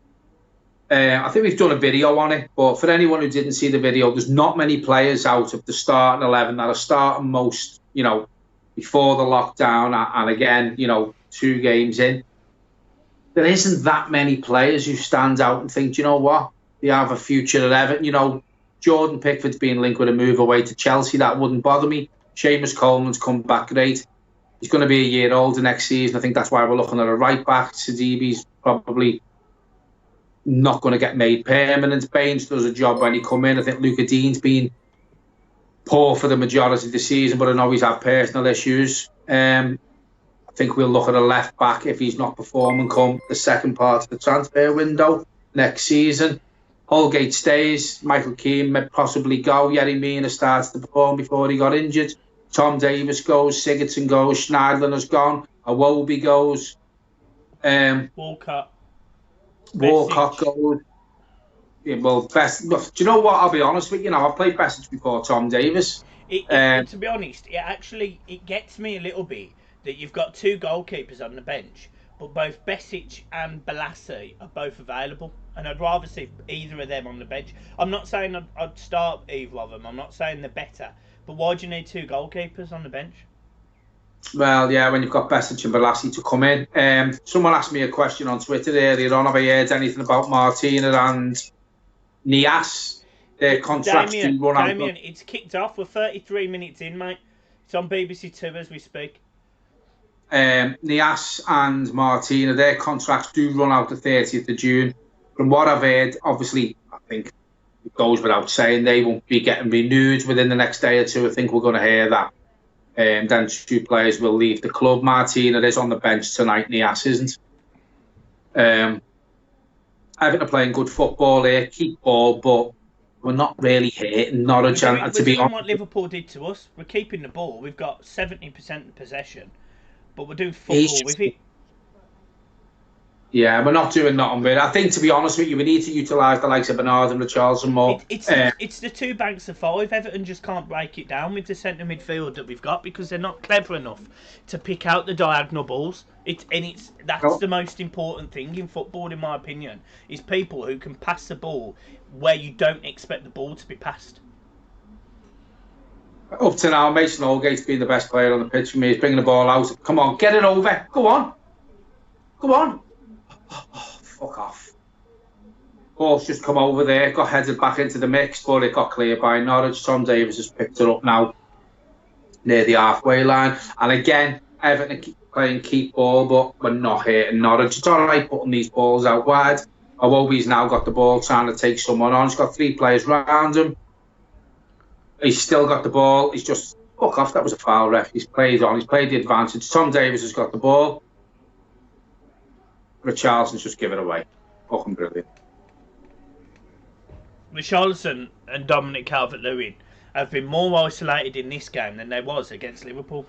I think we've done a video on it, but for anyone who didn't see the video, there's not many players out of the starting 11 that are starting most, you know, before the lockdown, and again, you know, 2 games in. There isn't that many players who stand out and think, you know what, they have a future at Everton. You know, Jordan Pickford's being linked with a move away to Chelsea. That wouldn't bother me. Seamus Coleman's come back great. He's going to be a year older next season. I think that's why we're looking at a right back. Sidibe's probably not going to get made permanent. Baines does a job when he come in. I think Luca Dean's been poor for the majority of the season, but I know he's had personal issues. I think we'll look at a left back if he's not performing come the second part of the transfer window next season. Holgate stays. Michael Keane may possibly go. Yerry Mina starts to perform before he got injured. Tom Davis goes. Sigurdsson goes. Schneidlin has gone. Iwobi goes. Walcott goes. Yeah, well, do you know what? I'll be honest with you. I've played Besic before Tom Davis. To be honest, it gets me a little bit that you've got 2 goalkeepers on the bench, but both Besic and Balassi are both available, and I'd rather see either of them on the bench. I'm not saying I'd start either of them. I'm not saying they're better, but why do you need 2 goalkeepers on the bench? Well, yeah, when you've got Besic and Balassi to come in. Someone asked me a question on Twitter earlier on. Have I heard anything about Martina and Nias? Their contracts do run out. Damien, it's kicked off. We're 33 minutes in, mate. It's on BBC 2 as we speak. Nias and Martina, their contracts do run out the 30th of June. From what I've heard, obviously, I think it goes without saying they won't be getting renewed within the next day or 2. I think we're going to hear that. Then 2 players will leave the club. Martina is on the bench tonight. Nias isn't. Everton are playing good football here, keep ball, but we're not really hitting Norwich. We're doing what Liverpool did to us. We're keeping the ball. We've got 70% possession, but we're doing football with it. Yeah, we're not doing nothing with it. I think, to be honest with you, we need to utilise the likes of Bernard and Richarlison more. It's the 2 banks of 5. Everton just can't break it down with the centre midfield that we've got because they're not clever enough to pick out the diagonal balls. That's the most important thing in football, in my opinion, is people who can pass the ball where you don't expect the ball to be passed. Up to now, Mason Holgate's been the best player on the pitch for me. He's bringing the ball out. Come on, get it over. Go on. Oh, fuck off. Ball's just come over there, got headed back into the mix, but it got cleared by Norwich. Tom Davis has picked it up now near the halfway line. And again, Everton keep playing keep ball, but we're not hitting Norwich. It's all right putting these balls out wide. Iwobi's now got the ball trying to take someone on. He's got 3 players round him. He's still got the ball. He's just, fuck off, that was a foul, ref. He's played on. He's played the advantage. Tom Davis has got the ball. Richarlison's just give it away. Fucking brilliant. Richarlison and Dominic Calvert-Lewin have been more isolated in this game than they was against Liverpool.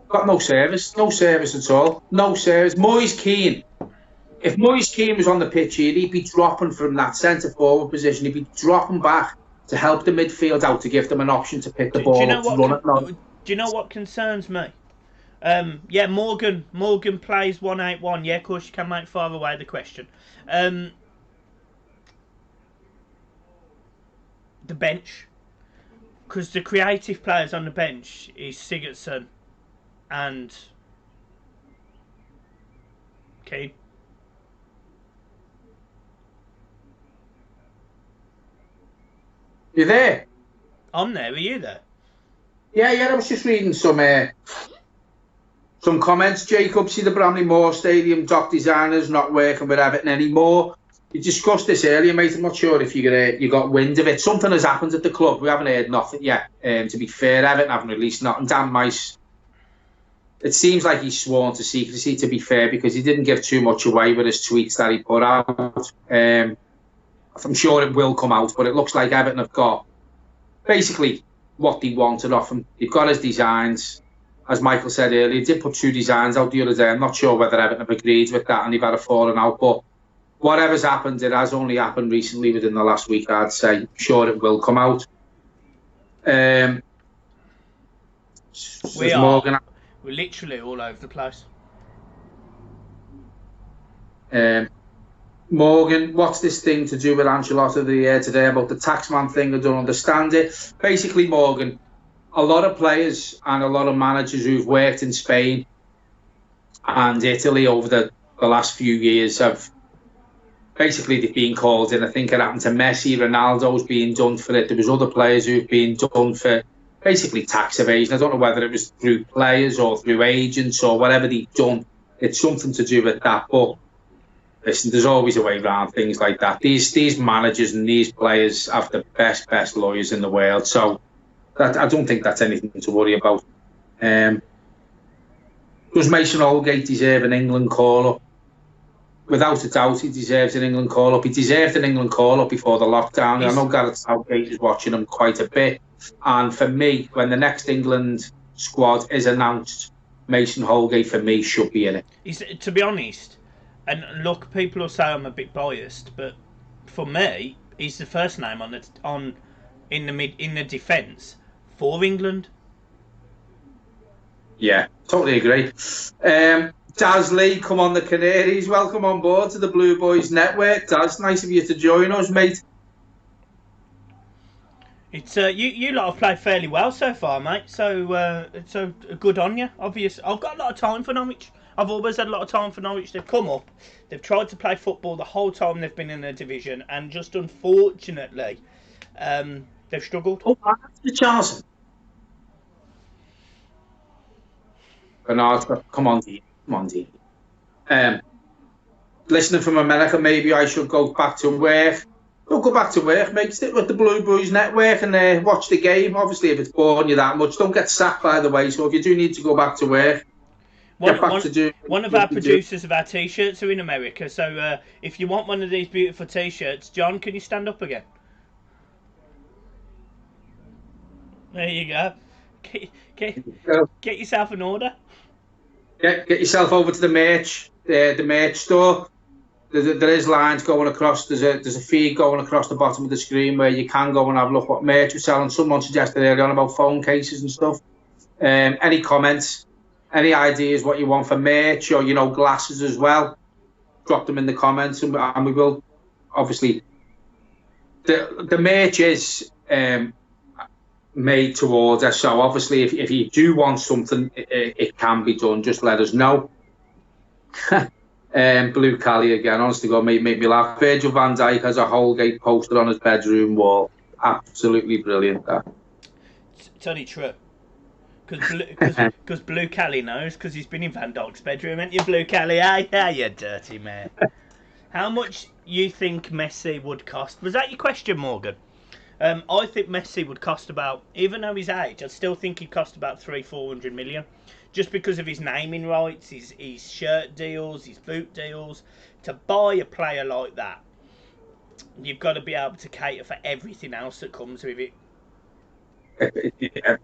Got no service at all. No service. Moise Keane. If Moise Keane was on the pitch here, he'd be dropping from that centre forward position. He'd be dropping back to help the midfield out, to give them an option to pick the ball up to run it. Do you know what concerns me? Yeah, Morgan plays 181. Yeah, of course you can make far away the question. The bench, because the creative players on the bench is Sigurdsson and Keane. You there? I'm there. Are you there? Yeah. I was just reading some comments. Jacob, see the Bramley Moore Stadium dock designers not working with Everton anymore. You discussed this earlier, mate. I'm not sure if you got wind of it. Something has happened at the club. We haven't heard nothing yet. To be fair, Everton haven't released nothing. Dan Mice, it seems like he's sworn to secrecy, to be fair, because he didn't give too much away with his tweets that he put out. I'm sure it will come out, but it looks like Everton have got basically what they wanted off him. They've got his designs. As Michael said earlier, he did put 2 designs out the other day. I'm not sure whether Everton have agreed with that and they've had a falling out, but whatever's happened, it has only happened recently within the last week, I'd say. I'm sure it will come out. We're literally all over the place. Morgan, what's this thing to do with Ancelotti today about the taxman thing? I don't understand it. Basically, Morgan, a lot of players and a lot of managers who've worked in Spain and Italy over the last few years have basically they've been called in. I think it happened to Messi, Ronaldo's been done for it. There was other players who've been done for basically tax evasion. I don't know whether it was through players or through agents or whatever they've done. It's something to do with that. But listen, there's always a way around things like that. These managers and these players have the best lawyers in the world. So I don't think that's anything to worry about. Does Mason Holgate deserve an England call-up? Without a doubt, he deserves an England call-up. He deserved an England call-up before the lockdown. I know Gareth Southgate is watching him quite a bit. And for me, when the next England squad is announced, Mason Holgate, for me, should be in it. To be honest, and look, people will say I'm a bit biased, but for me, he's the first name in the defence for England. Yeah, totally agree. Daz Lee, come on the Canaries. Welcome on board to the Blue Boys Network. Daz, nice of you to join us, mate. It's you lot have played fairly well so far, mate. So good on you. Obviously, I've got a lot of time for Norwich. I've always had a lot of time for Norwich. They've come up, they've tried to play football the whole time they've been in the division, and just unfortunately, they've struggled. Oh, that's Charleston. Bernard, come on, Dean. Listening from America, maybe I should go back to work. Don't go back to work, mate. Stick with the Blue Boys Network and watch the game. Obviously, if it's boring you that much, don't get sacked, by the way. So if you do need to go back to work, one of our producers of our T-shirts are in America. So if you want one of these beautiful T-shirts, John, can you stand up again? There you go. Get yourself an order. Get yourself over to the merch store. There is lines going across. There's a feed going across the bottom of the screen where you can go and have a look what merch we're selling. Someone suggested earlier on about phone cases and stuff. Any comments, any ideas what you want for merch or glasses as well? Drop them in the comments and we will. Obviously, the merch is made to order. So obviously, if you do want something, it can be done. Just let us know. Blue Cali again, honestly, God, made me laugh. Virgil van Dijk has a Holgate poster on his bedroom wall. Absolutely brilliant, that. It's only true. Because Blue Cali knows, because he's been in Van Dijk's bedroom, ain't you, Blue Cali? Yeah, you dirty man. How much you think Messi would cost? Was that your question, Morgan? I think Messi would cost about, even though his age, I still think he'd cost about 300-400 million. Just because of his naming rights, his shirt deals, his boot deals. To buy a player like that, you've got to be able to cater for everything else that comes with it. Yeah.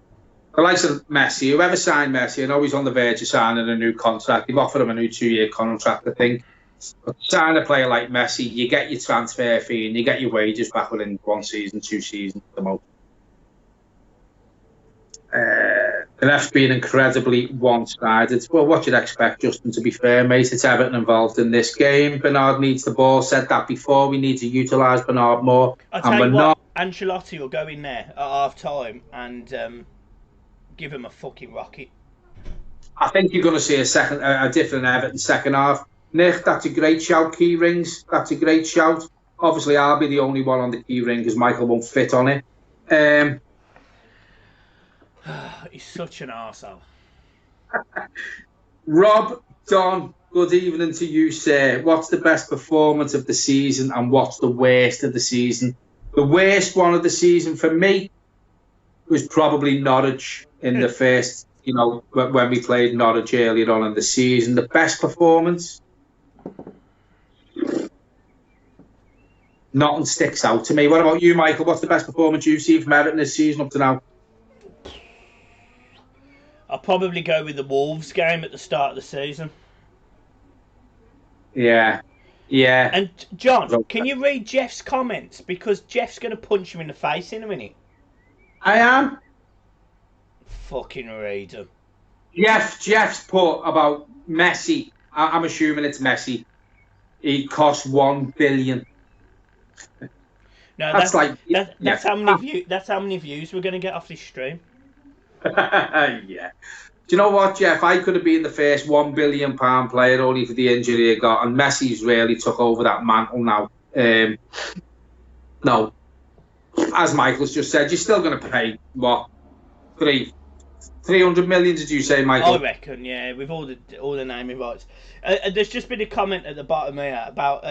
The likes of Messi, whoever signed Messi, I know he's on the verge of signing a new contract. They've offered him a new 2-year contract, I think. But sign a player like Messi, you get your transfer fee and you get your wages back within 1 season, 2 seasons at the most. The ref's been incredibly one-sided. Well, what you'd expect, Justin, to be fair, mate. It's Everton involved in this game. Bernard needs the ball. Said that before. We need to utilise Bernard more. I'll tell you what, Ancelotti will go in there at half-time and give him a fucking rocket. I think you're going to see a different Everton second half. Nick, that's a great shout. Key rings, that's a great shout. Obviously, I'll be the only one on the key ring because Michael won't fit on it. He's such an arsehole. Rob, Don, good evening to you, sir. What's the best performance of the season and what's the worst of the season? The worst one of the season for me was probably Norwich in the first, when we played Norwich earlier on in the season. The best performance? Nothing sticks out to me. What about you, Michael? What's the best performance you've seen from Everton this season up to now? I'll probably go with the Wolves game at the start of the season. Yeah. Yeah. And John, can you read Jeff's comments? Because Jeff's going to punch him in the face in a minute. I am. Fucking read them. Jeff's put about Messi. I'm assuming it's Messi. He cost 1 billion. No, that's how many views we're going to get off this stream. Yeah. Do you know what, Jeff? I could have been the first £1 billion player only for the injury I got, and Messi's really took over that mantle now. No, as Michael's just said, you're still going to pay what 300 million? Did you say, Michael? I reckon, yeah, with all the naming rights. There's just been a comment at the bottom here about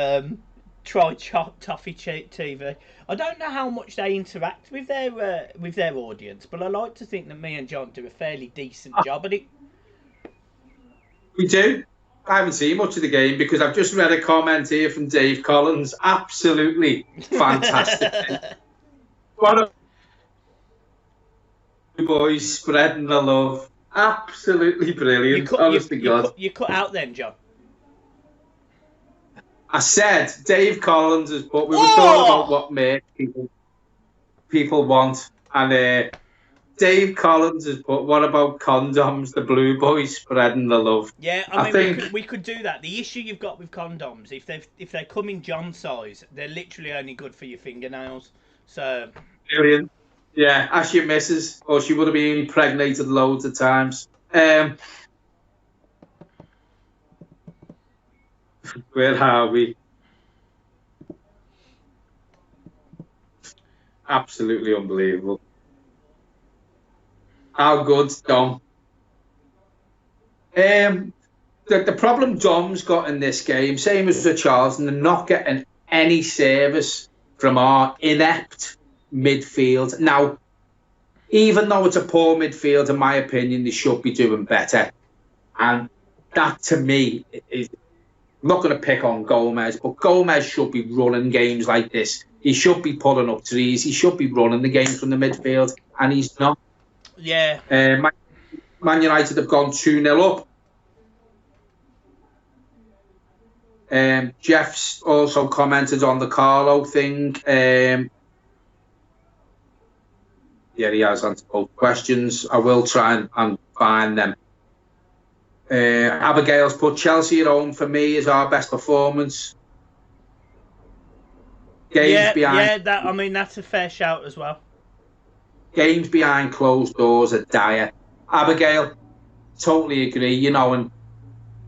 try Toffee TV. I don't know how much they interact with their audience, but I like to think that me and John do a fairly decent job at it. We do. I haven't seen much of the game because I've just read a comment here from Dave Collins. Absolutely fantastic. What a boys spreading the love. Absolutely brilliant. Honest to God. You cut out then, John. I said Dave Collins has put. We were talking about what merch people want, and Dave Collins has put. What about condoms? The Blue Boys spreading the love. Yeah, I mean, we could do that. The issue you've got with condoms, if they come in John size, they're literally only good for your fingernails. So brilliant. Yeah, ask your missus, or she would have been impregnated loads of times. Where are we? Absolutely unbelievable. How good, Dom? The problem Dom's got in this game, same as with Charlton, they're not getting any service from our inept midfield. Now, even though it's a poor midfield, in my opinion, they should be doing better. And that, to me, is... I'm not going to pick on Gomez, but Gomez should be running games like this. He should be pulling up trees. He should be running the game from the midfield, and he's not. Yeah. Man United have gone 2-0 up. Jeff's also commented on the Carlo thing. Yeah, he has answered both questions. I will try and find them. Abigail's put Chelsea at home for me is our best performance. That's a fair shout as well. Games behind closed doors are dire. Abigail, totally agree. You know, and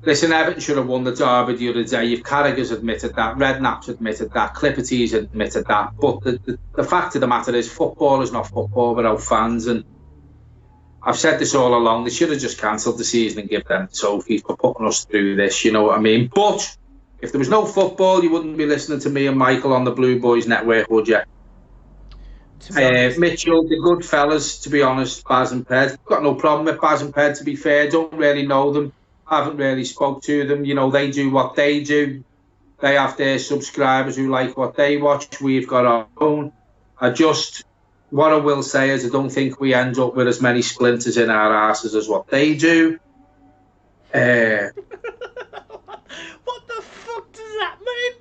listen, Everton should have won the derby the other day. If Carragher's admitted that, Redknapp's admitted that, Clipperty's admitted that. But the fact of the matter is, football is not football without fans, and I've said this all along. They should have just cancelled the season and give them trophies for putting us through this. You know what I mean? But if there was no football, you wouldn't be listening to me and Michael on the Blue Boys Network, would you? Mitchell, the good fellas, to be honest, Baz and Ped. Got no problem with Baz and Ped, to be fair. Don't really know them. Haven't really spoke to them. You know, they do what they do. They have their subscribers who like what they watch. We've got our own. What I will say is I don't think we end up with as many splinters in our asses as what they do. What the fuck does that mean?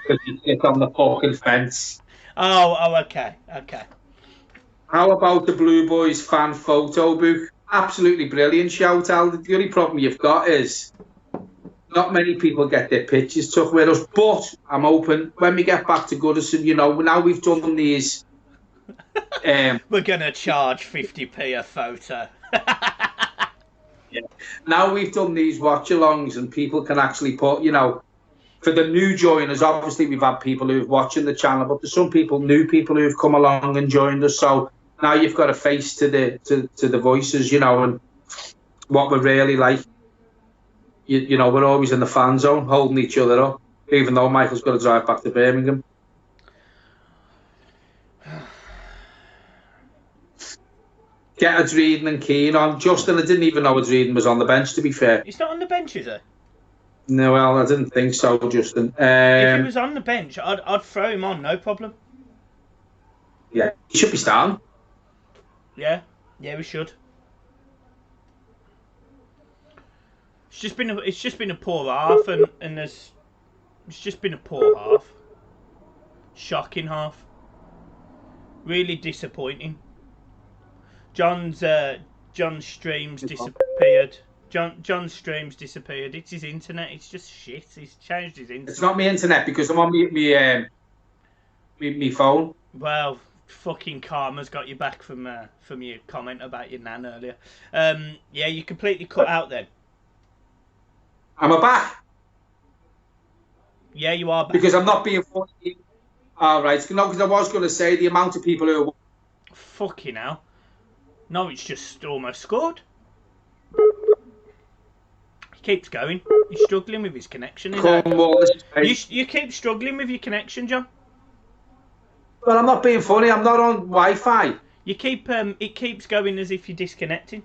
Because you sit on the fucking fence. Oh, okay. How about the Blue Boys fan photo book? Absolutely brilliant shout out. The only problem you've got is not many people get their pictures took with us, but I'm open. When we get back to Goodison, you know, now we've done these... we're going to charge 50p a photo. Yeah. Now we've done these watch-alongs and people can actually put, you know, for the new joiners, obviously we've had people who've watching the channel, but there's some people, new people who've come along and joined us. So now you've got a face to the voices, you know, and what we're really like. You know, we're always in the fan zone, holding each other up, even though Michael's got to drive back to Birmingham. Get Adrian and Keane on. Justin, I didn't even know Adrian was on the bench, to be fair. He's not on the bench, is he? No, well, I didn't think so, Justin. If he was on the bench, I'd throw him on, no problem. Yeah, he should be starting. Yeah, we should. It's just been a poor half, and there's It's just been a poor half. Shocking half. Really disappointing. John's streams disappeared. John's streams disappeared. It's his internet. It's just shit. He's changed his internet. It's not my internet because I'm on me phone. Well, fucking karma's got you back from your comment about your nan earlier. Yeah, you completely cut out then. Am I back? Yeah, you are back. Because I'm not being funny. All right. No, because I was going to say the amount of people who... Fucking hell. Norwich just almost scored. He keeps going. He's struggling with his connection. You keep struggling with your connection, John. Well, I'm not being funny. I'm not on Wi-Fi. You keep it keeps going as if you're disconnecting.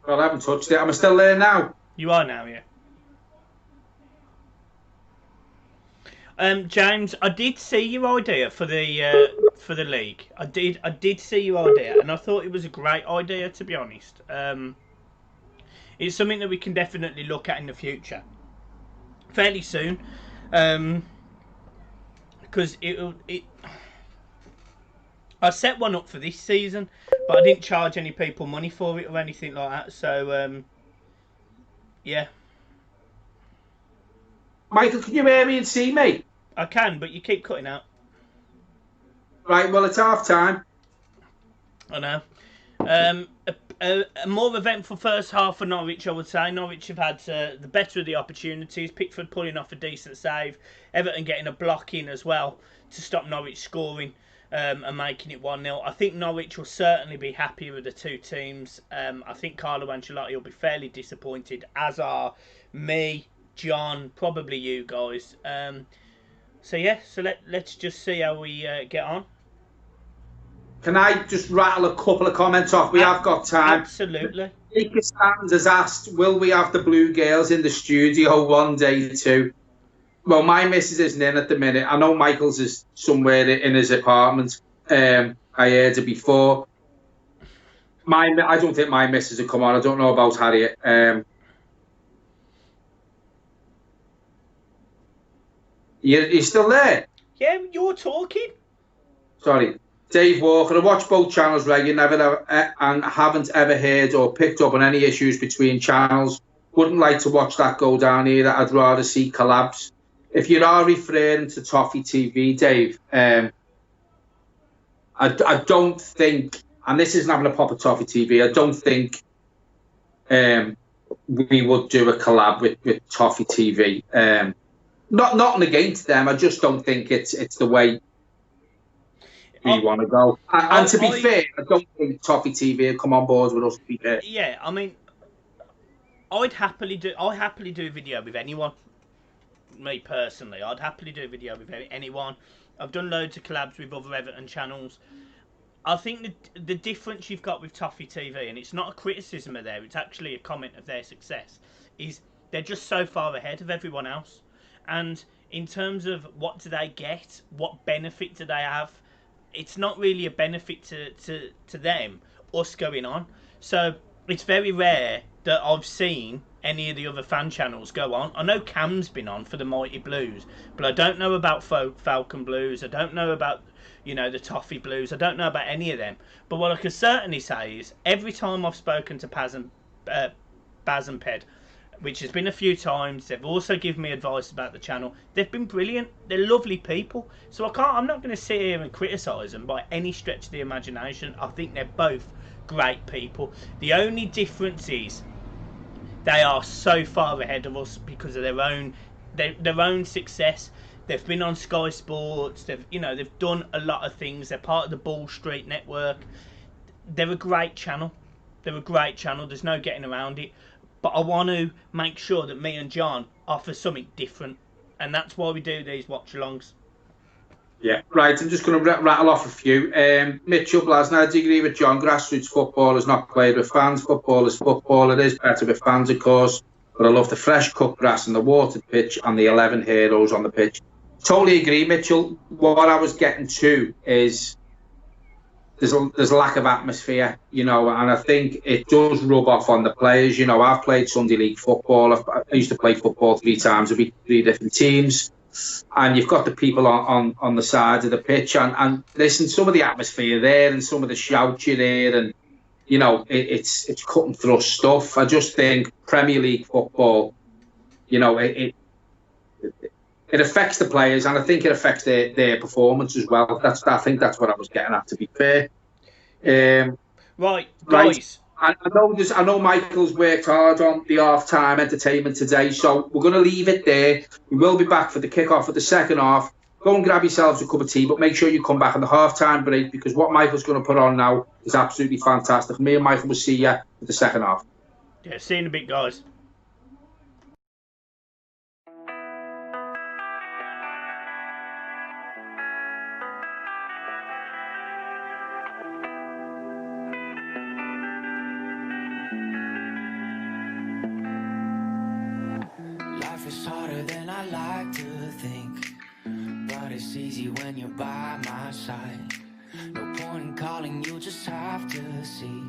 Well, I haven't touched it. Am I still there now? You are now, yeah. James, I did see your idea for the league. I did see your idea, and I thought it was a great idea, to be honest. It's something that we can definitely look at in the future, fairly soon, because I set one up for this season, but I didn't charge any people money for it or anything like that. So yeah. Michael, can you hear me and see me? I can, but you keep cutting out. Right, well, it's half time. I know. A more eventful first half for Norwich, I would say. Norwich have had the better of the opportunities. Pickford pulling off a decent save. Everton getting a block in as well to stop Norwich scoring and making it 1-0. I think Norwich will certainly be happy with the two teams. I think Carlo Ancelotti will be fairly disappointed, as are me, John, probably you guys. So yeah, so let's just see how we get on. Can I just rattle a couple of comments off? We have got time. Absolutely. Nika Sands has asked, will we have the Blue Girls in the studio one day too? Well, my missus isn't in at the minute. I know Michael's is somewhere in his apartment. I heard it before. I don't think my missus will come on. I don't know about Harriet. You're still there? Yeah, you're talking. Sorry. Dave Walker, I watch both channels regularly and haven't ever heard or picked up on any issues between channels. Wouldn't like to watch that go down either. I'd rather see collabs. If you are referring to Toffee TV, Dave, I don't think, and this isn't having a pop at Toffee TV, I don't think we would do a collab with Toffee TV. Nothing against them. I just don't think it's the way we want to go. And to be fair, I don't think Toffee TV will come on board with us. To be fair. Yeah, I mean, I'd happily do a video with anyone. Me personally, I'd happily do a video with anyone. I've done loads of collabs with other Everton channels. I think the difference you've got with Toffee TV, and it's not a criticism of theirs, it's actually a comment of their success, is they're just so far ahead of everyone else. And in terms of what do they get, what benefit do they have, it's not really a benefit to them, us going on. So it's very rare that I've seen any of the other fan channels go on. I know Cam's been on for the Mighty Blues, but I don't know about Falcon Blues. I don't know about, the Toffee Blues. I don't know about any of them. But what I can certainly say is every time I've spoken to Baz and Ped, which has been a few times, they've also given me advice about the channel. They've been brilliant. They're lovely people. So I'm not going to sit here and criticise them by any stretch of the imagination. I think they're both great people. The only difference is they are so far ahead of us because of their own success. They've been on Sky Sports. They've done a lot of things. They're part of the Ball Street network. They're a great channel. There's no getting around it. But I want to make sure that me and John offer something different, and that's why we do these watch-alongs. Yeah, right. I'm just going to rattle off a few. Mitchell Blasner, do you agree with John? Grassroots football is not played with fans. Football is football. It is better with fans, of course. But I love the fresh cut grass and the watered pitch and the 11 heroes on the pitch. Totally agree, Mitchell. What I was getting to is there's a lack of atmosphere, and I think it does rub off on the players. I've played Sunday League football. I used to play football 3 times a week, 3 different teams, and you've got the people on the side of the pitch, and listen, some of the atmosphere there, and some of the shouts you hear, and it's cut and thrust stuff. I just think Premier League football, it affects the players, and I think it affects their performance as well. I think that's what I was getting at, to be fair. Right, Right. guys. I know Michael's worked hard on the half-time entertainment today, so we're going to leave it there. We will be back for the kick-off of the second half. Go and grab yourselves a cup of tea, but make sure you come back on the half-time break, because what Michael's going to put on now is absolutely fantastic. Me and Michael will see you for the second half. Yeah, see you in a bit, guys. It's harder than I like to think, but it's easy when you're by my side. No point in calling, you just have to see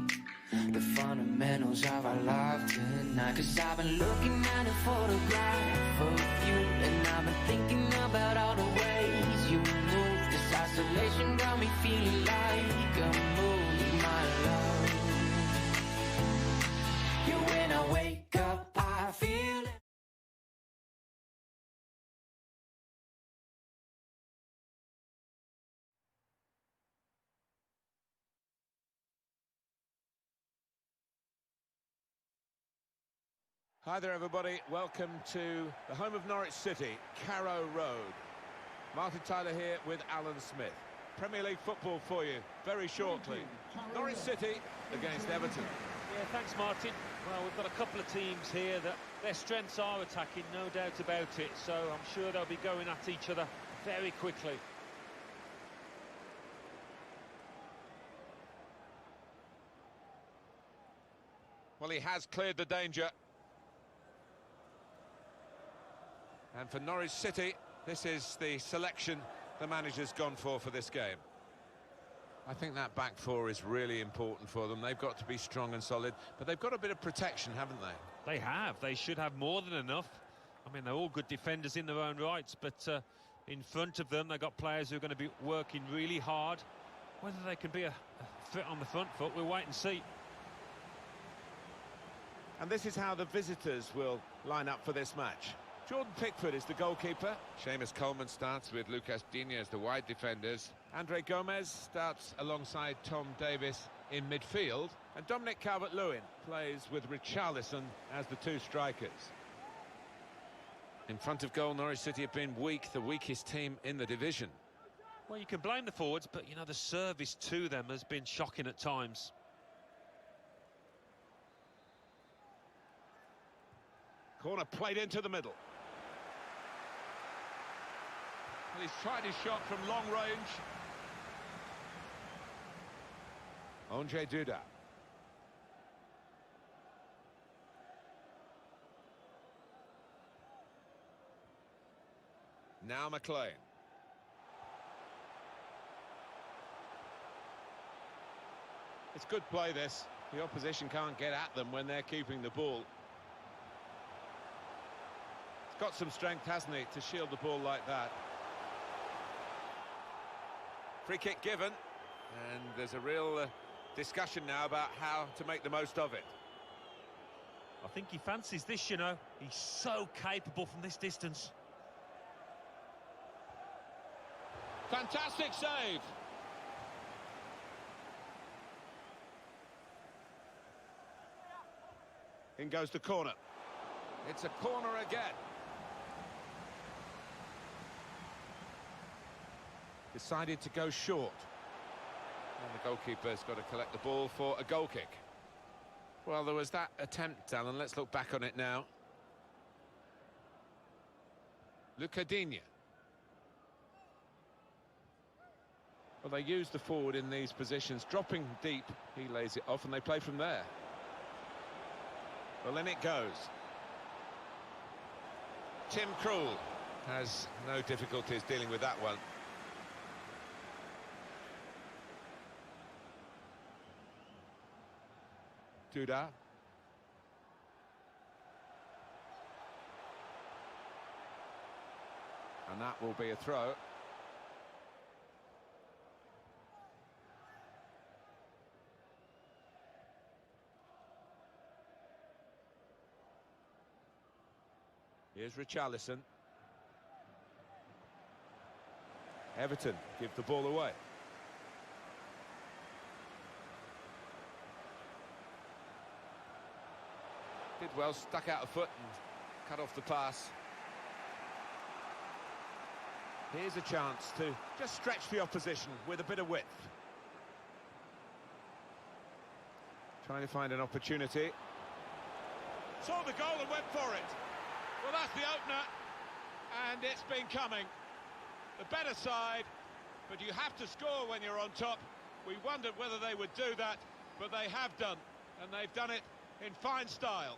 the fundamentals of our life tonight. Cause I've been looking at a photograph of you, and I've been thinking about all the ways you move. This isolation got me feeling like a move, my love. Yeah, when I wake up, I feel it. Hi there, everybody. Welcome to the home of Norwich City, Carrow Road. Martin Tyler here with Alan Smith. Premier League football for you very shortly. Norwich City against Everton. Yeah, thanks, Martin. Well, we've got a couple of teams here that their strengths are attacking, no doubt about it. So I'm sure they'll be going at each other very quickly. Well, he has cleared the danger. And for Norwich City, this is the selection the manager's gone for this game. I think that back four is really important for them. They've got to be strong and solid, but they've got a bit of protection, haven't they? They have. They should have more than enough. I mean, they're all good defenders in their own rights, but in front of them, they've got players who are going to be working really hard. Whether they can be a threat on the front foot, we'll wait and see. And this is how the visitors will line up for this match. Jordan Pickford is the goalkeeper. Seamus Coleman starts with Lucas Digne as the wide defenders. Andre Gomez starts alongside Tom Davies in midfield. And Dominic Calvert-Lewin plays with Richarlison as the two strikers. In front of goal, Norwich City have been weak, the weakest team in the division. Well, you can blame the forwards, but, the service to them has been shocking at times. Corner played into the middle. Well, he's tried his shot from long range. Ondrej Duda. Now McLean. It's good play, this. The opposition can't get at them when they're keeping the ball. He's got some strength, hasn't he, to shield the ball like that. Free kick given, and there's a real discussion now about how to make the most of it. I think he fancies this, He's so capable from this distance. Fantastic save. In goes the corner. It's a corner again. Decided to go short. And the goalkeeper's got to collect the ball for a goal kick. Well, there was that attempt, Alan. Let's look back on it now. Lucas Digne. Well, they use the forward in these positions. Dropping deep, he lays it off and they play from there. Well, in it goes. Tim Krul has no difficulties dealing with that one. Duda. And that will be a throw. Here's Richarlison. Everton give the ball away. Did well, stuck out a foot and cut off the pass. Here's a chance to just stretch the opposition with a bit of width. Trying to find an opportunity. Saw the goal and went for it. Well, that's the opener, and it's been coming. The better side, but you have to score when you're on top. We wondered whether they would do that, but they have done, and they've done it in fine style.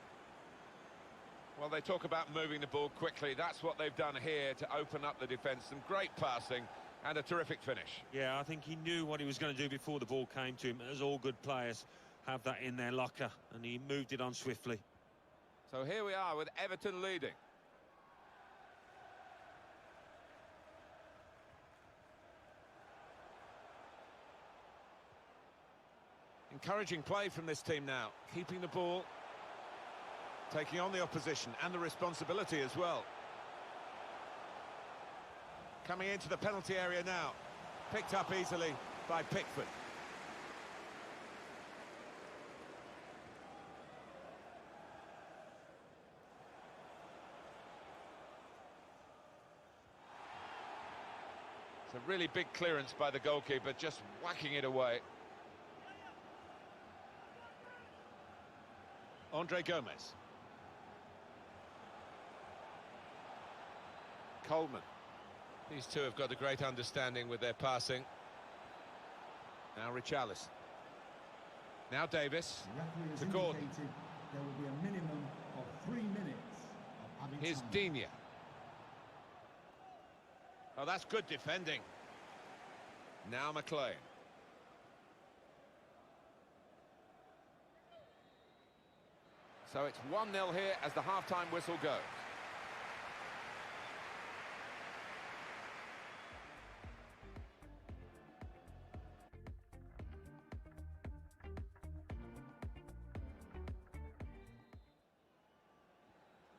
Well, they talk about moving the ball quickly. That's what they've done here to open up the defence. Some great passing and a terrific finish. Yeah, I think he knew what he was going to do before the ball came to him, as all good players have that in their locker, and he moved it on swiftly. So here we are with Everton leading. Encouraging play from this team now, keeping the ball, taking on the opposition and the responsibility as well. Coming into the penalty area now, picked up easily by Pickford. It's a really big clearance by the goalkeeper, just whacking it away. Andre Gomez. Coleman. These two have got a great understanding with their passing. Now Richarlison. Now Davis. To Gordon. There will be a minimum of 3 minutes of added Here's time. Digne. Oh, that's good defending. Now McLean. So it's 1-0 here as the half-time whistle goes.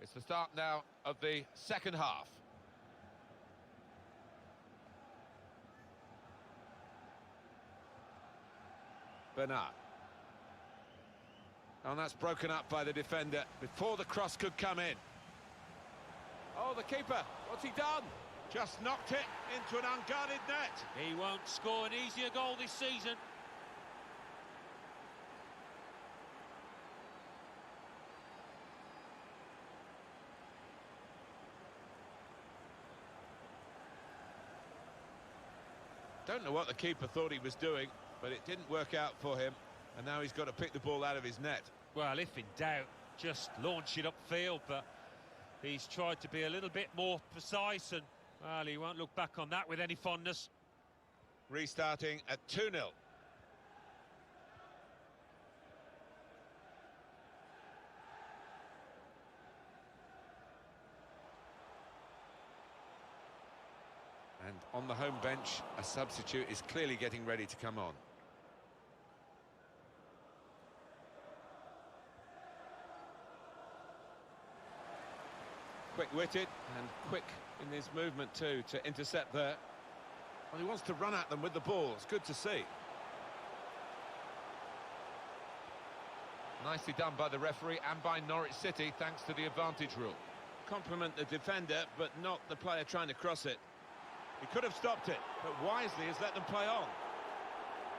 It's the start now of the second half. Bernard. And that's broken up by the defender before the cross could come in. Oh, the keeper, what's he done? Just knocked it into an unguarded net. He won't score an easier goal this season. Don't know what the keeper thought he was doing, but it didn't work out for him, and now he's got to pick the ball out of his net. Well, if in doubt, just launch it upfield, but he's tried to be a little bit more precise, and, well, he won't look back on that with any fondness. Restarting at 2-0. And on the home bench, a substitute is clearly getting ready to come on. Quick-witted and quick in his movement too to intercept there. Well, he wants to run at them with the ball. It's good to see. Nicely done by the referee and by Norwich City, thanks to the advantage rule. Compliment the defender, but not the player trying to cross it. He could have stopped it, but wisely has let them play on.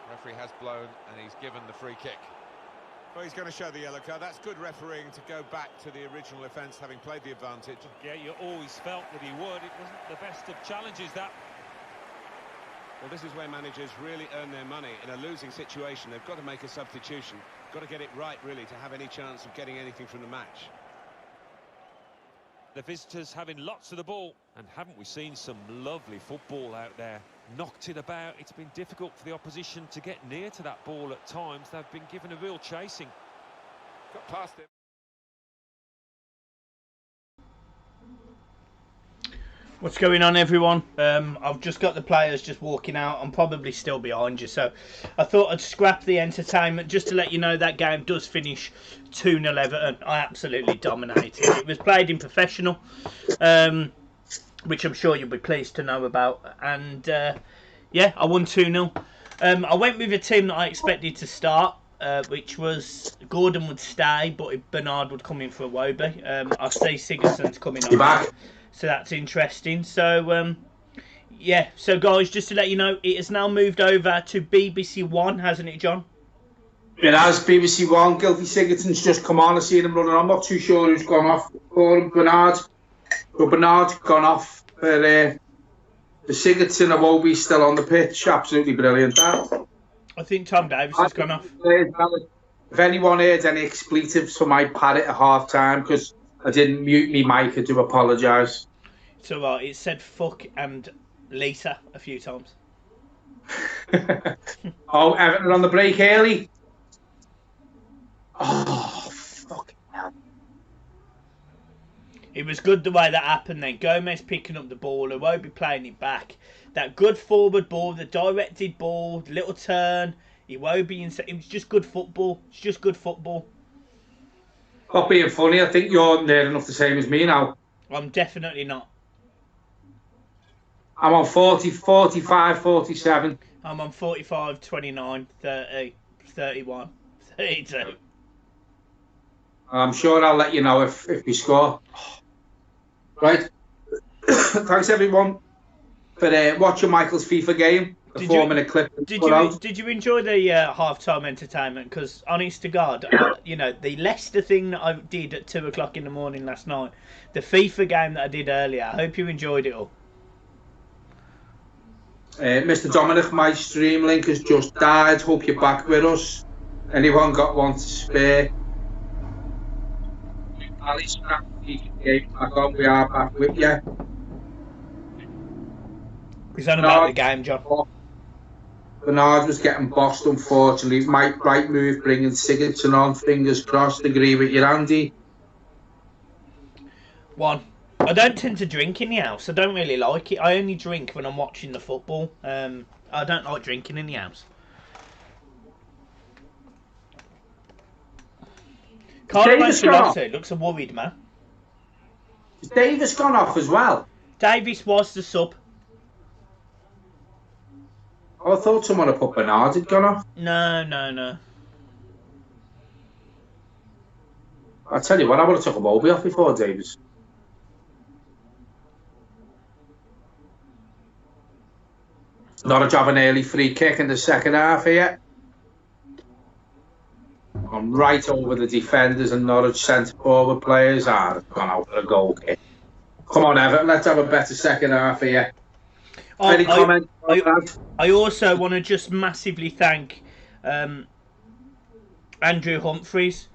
Referee has blown and he's given the free kick. Well, he's going to show the yellow card. That's good refereeing to go back to the original offence, having played the advantage. Yeah, you always felt that he would. It wasn't the best of challenges, that. Well, this is where managers really earn their money. In a losing situation, they've got to make a substitution. Got to get it right, really, to have any chance of getting anything from the match. The visitors having lots of the ball, and haven't we seen some lovely football out there? Knocked it about. It's been difficult for the opposition to get near to that ball at times. They've been given a real chasing. Got past him. What's going on, everyone? I've just got the players just walking out. I'm probably still behind you, so I thought I'd scrap the entertainment just to let you know that game does finish 2-0 Everton. I absolutely dominated. It was played in professional, which I'm sure you'll be pleased to know about. And yeah, I won 2-0. I went with a team that I expected to start, which was Gordon would stay, but Bernard would come in for Iwobi. I see Sigurdsson's coming on. Back. So that's interesting. So, yeah. So, guys, just to let you know, it has now moved over to BBC One, hasn't it, John? It has. BBC One. Guilty Sigurdsson's just come on. I see him running. I'm not too sure who's gone off for him. Bernard. So Bernard's gone off. But the Sigurdsson of Obi still on the pitch. Absolutely brilliant. That. I think Tom Davis has gone off. If anyone heard any expletives from my parrot at half time, because I didn't mute me mic, I do apologise. It's alright, it said fuck and Lisa a few times. Oh, Everton on the break early. Oh, fucking hell. It was good the way that happened then. Gomez picking up the ball, Iwobi playing it back. That good forward ball, the directed ball, little turn, Iwobi inside. It was just good football. It's just good football. Not being funny, I think you're near enough the same as me now. I'm definitely not. I'm on 40, 45, 47. I'm on 45, 29, 30, 31, 32. I'm sure I'll let you know if we score. Right. Thanks, everyone, for watching Michael's FIFA game. The 4-minute clip. Did you enjoy the half-time entertainment? Because, honest to God, you know, the Leicester thing that I did at 2 o'clock in the morning last night, the FIFA game that I did earlier, I hope you enjoyed it all. Mr. Dominic, my stream link has just died. Hope you're back with us. Anyone got one to spare? Ali's back on. We are back with you. He's on about the game, John. Bernard was getting bossed, unfortunately. Right move bringing Sigurdsson on. Fingers crossed. Agree with you, Andy. One. I don't tend to drink in the house. I don't really like it. I only drink when I'm watching the football. I don't like drinking in the house. Carlo Ancelotti looks a worried man. Has Davis gone off as well? Davis was the sub. Oh, I thought someone had put Bernard had gone off. No. I tell you what, I would have took a Moby off before Davis. Norwich have an early free kick in the second half here. I'm right over the defenders and Norwich centre forward players are gone out for a goal kick. Come on, Everton, let's have a better second half here. Any comments? I also want to just massively thank Andrew Humphreys,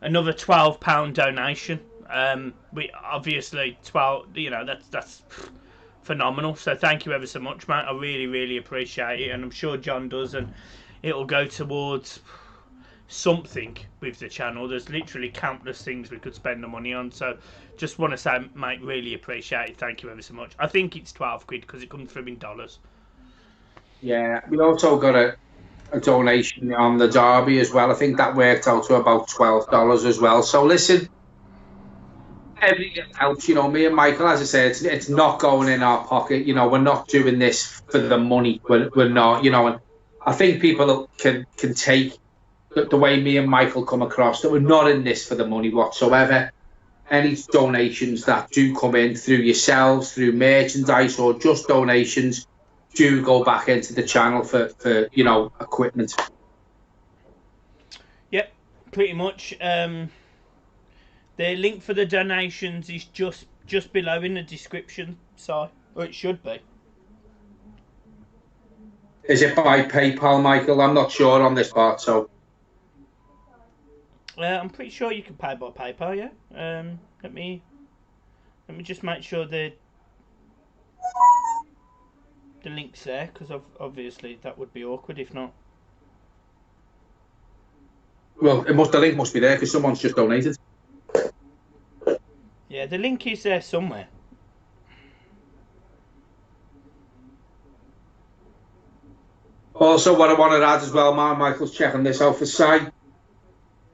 another £12 donation. We obviously 12. You know that's phenomenal. So thank you ever so much, mate. I really appreciate it, and I'm sure John does, and it'll go towards something with the channel. There's literally countless things we could spend the money on. So just want to say, mate, really appreciate it. Thank you ever so much. I think it's 12 quid because it comes through in dollars. Yeah, we also got a donation on the derby as well. I think that worked out to about $12 as well. So listen, everything helps. You know, me and Michael, as I said, it's not going in our pocket. You know, we're not doing this for the money. We're not. You know, and I think people can take the way me and Michael come across that we're not in this for the money whatsoever. Any donations that do come in through yourselves, through merchandise or just donations, do go back into the channel for you know, equipment. Yep, pretty much. The link for the donations is just below in the description, so or it should be. Is it by PayPal, Michael? I'm not sure on this part, so. I'm pretty sure you can pay by PayPal, yeah. Let me just make sure the link's there, because obviously that would be awkward if not. Well, the link must be there because someone's just donated. Yeah, the link is there somewhere. Also, what I want to add as well, Michael's checking this out for site.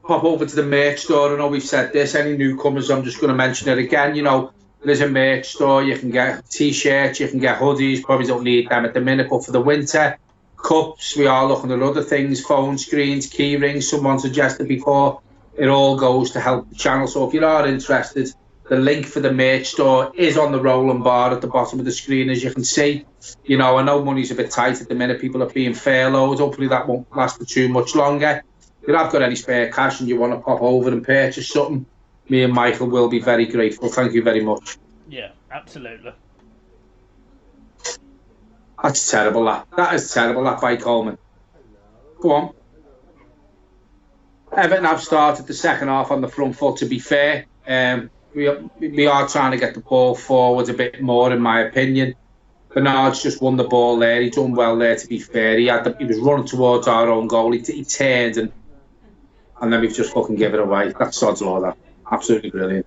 Pop over to the merch store. I know we've said this. Any newcomers, I'm just going to mention it again. You know, there's a merch store. You can get t-shirts, you can get hoodies. Probably don't need them at the minute, but for the winter, cups. We are looking at other things: phone screens, key rings. Someone suggested before. It all goes to help the channel. So if you are interested, the link for the merch store is on the rolling bar at the bottom of the screen, as you can see. You know, I know money's a bit tight at the minute. People are being furloughed. Hopefully that won't last for too much longer. If you have got any spare cash and you want to pop over and purchase something, me and Michael will be very grateful. Thank you very much. Yeah, absolutely. That's terrible, that is terrible, that by Coleman. Go on. Everton have started the second half on the front foot, to be fair. We are trying to get the ball forward a bit more, in my opinion. Bernard's just won the ball there. He done well there, to be fair. He was running towards our own goal. He turned and then we've just fucking given it away. That's sod's law, that. Absolutely brilliant.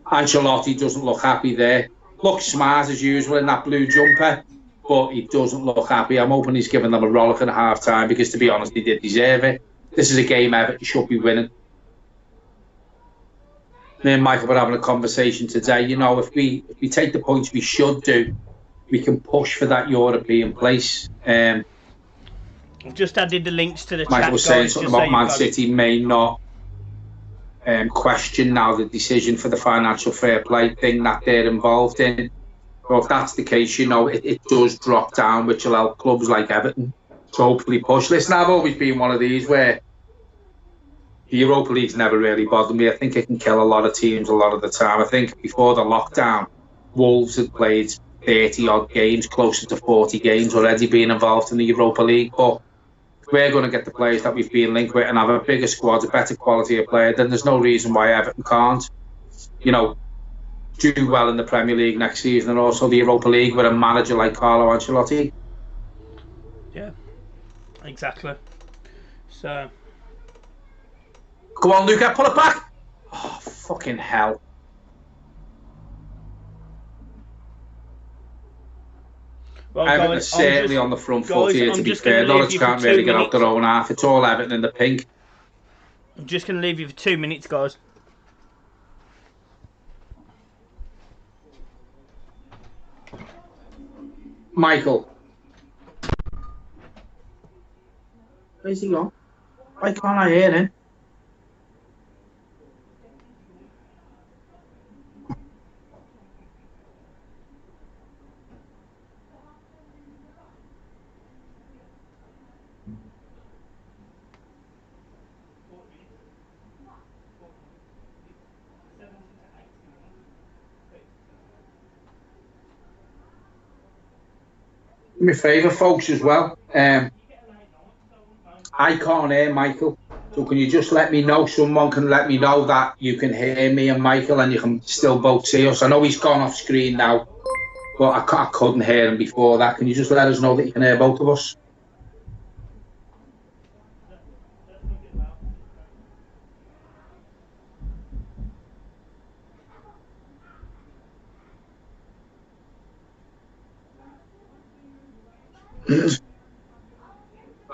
Ancelotti doesn't look happy there. Looks smart as usual in that blue jumper, but he doesn't look happy. I'm hoping he's giving them a rollick at half time because, to be honest, they did deserve it. This is a game Everton should be winning. Me and Michael were having a conversation today. You know, if we take the points we should do, we can push for that European place. I've just added the links to the Michael chat, was saying guys, something about Man City may not question now the decision for the financial fair play thing that they're involved in. But if that's the case, you know, it does drop down, which will help clubs like Everton to hopefully push. Listen, I've always been one of these where the Europa League's never really bothered me. I think it can kill a lot of teams a lot of the time. I think before the lockdown, Wolves had played 30-odd games, closer to 40 games already being involved in the Europa League. But we're going to get the players that we've been linked with and have a bigger squad, a better quality of player, then there's no reason why Everton can't, you know, do well in the Premier League next season and also the Europa League with a manager like Carlo Ancelotti. Yeah, exactly. So, go on, Luca, pull it back. Oh, fucking hell. well, Everton guys, are certainly on the front foot here, to be fair. Norwich can't really get out their own half. It's all Everton in the pink. I'm just going to leave you for 2 minutes, guys. Michael. Where's he gone? Why can't I hear him? Do me a favour, folks, as well. I can't hear Michael, so can you just let me know? Someone can let me know that you can hear me and Michael, and you can still both see us. I know he's gone off screen now, but I couldn't hear him before that. Can you just let us know that you can hear both of us?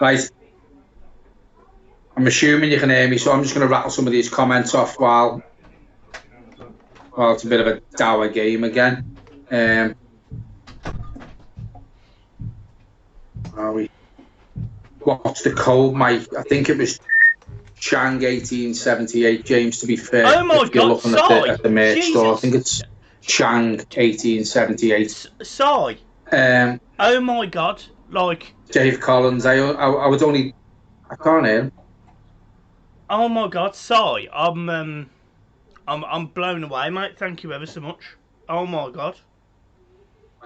Right. I'm assuming you can hear me, so I'm just going to rattle some of these comments off while it's a bit of a dour game again. What's the code, Mike? I think it was Chang 1878, James, to be fair. Oh my if you're God, looking at the merch store, I think it's Chang 1878. Sai. Oh my God, like Dave Collins. I would only. I can't hear him. Oh my God, Sai. I'm blown away, mate. Thank you ever so much. Oh my God.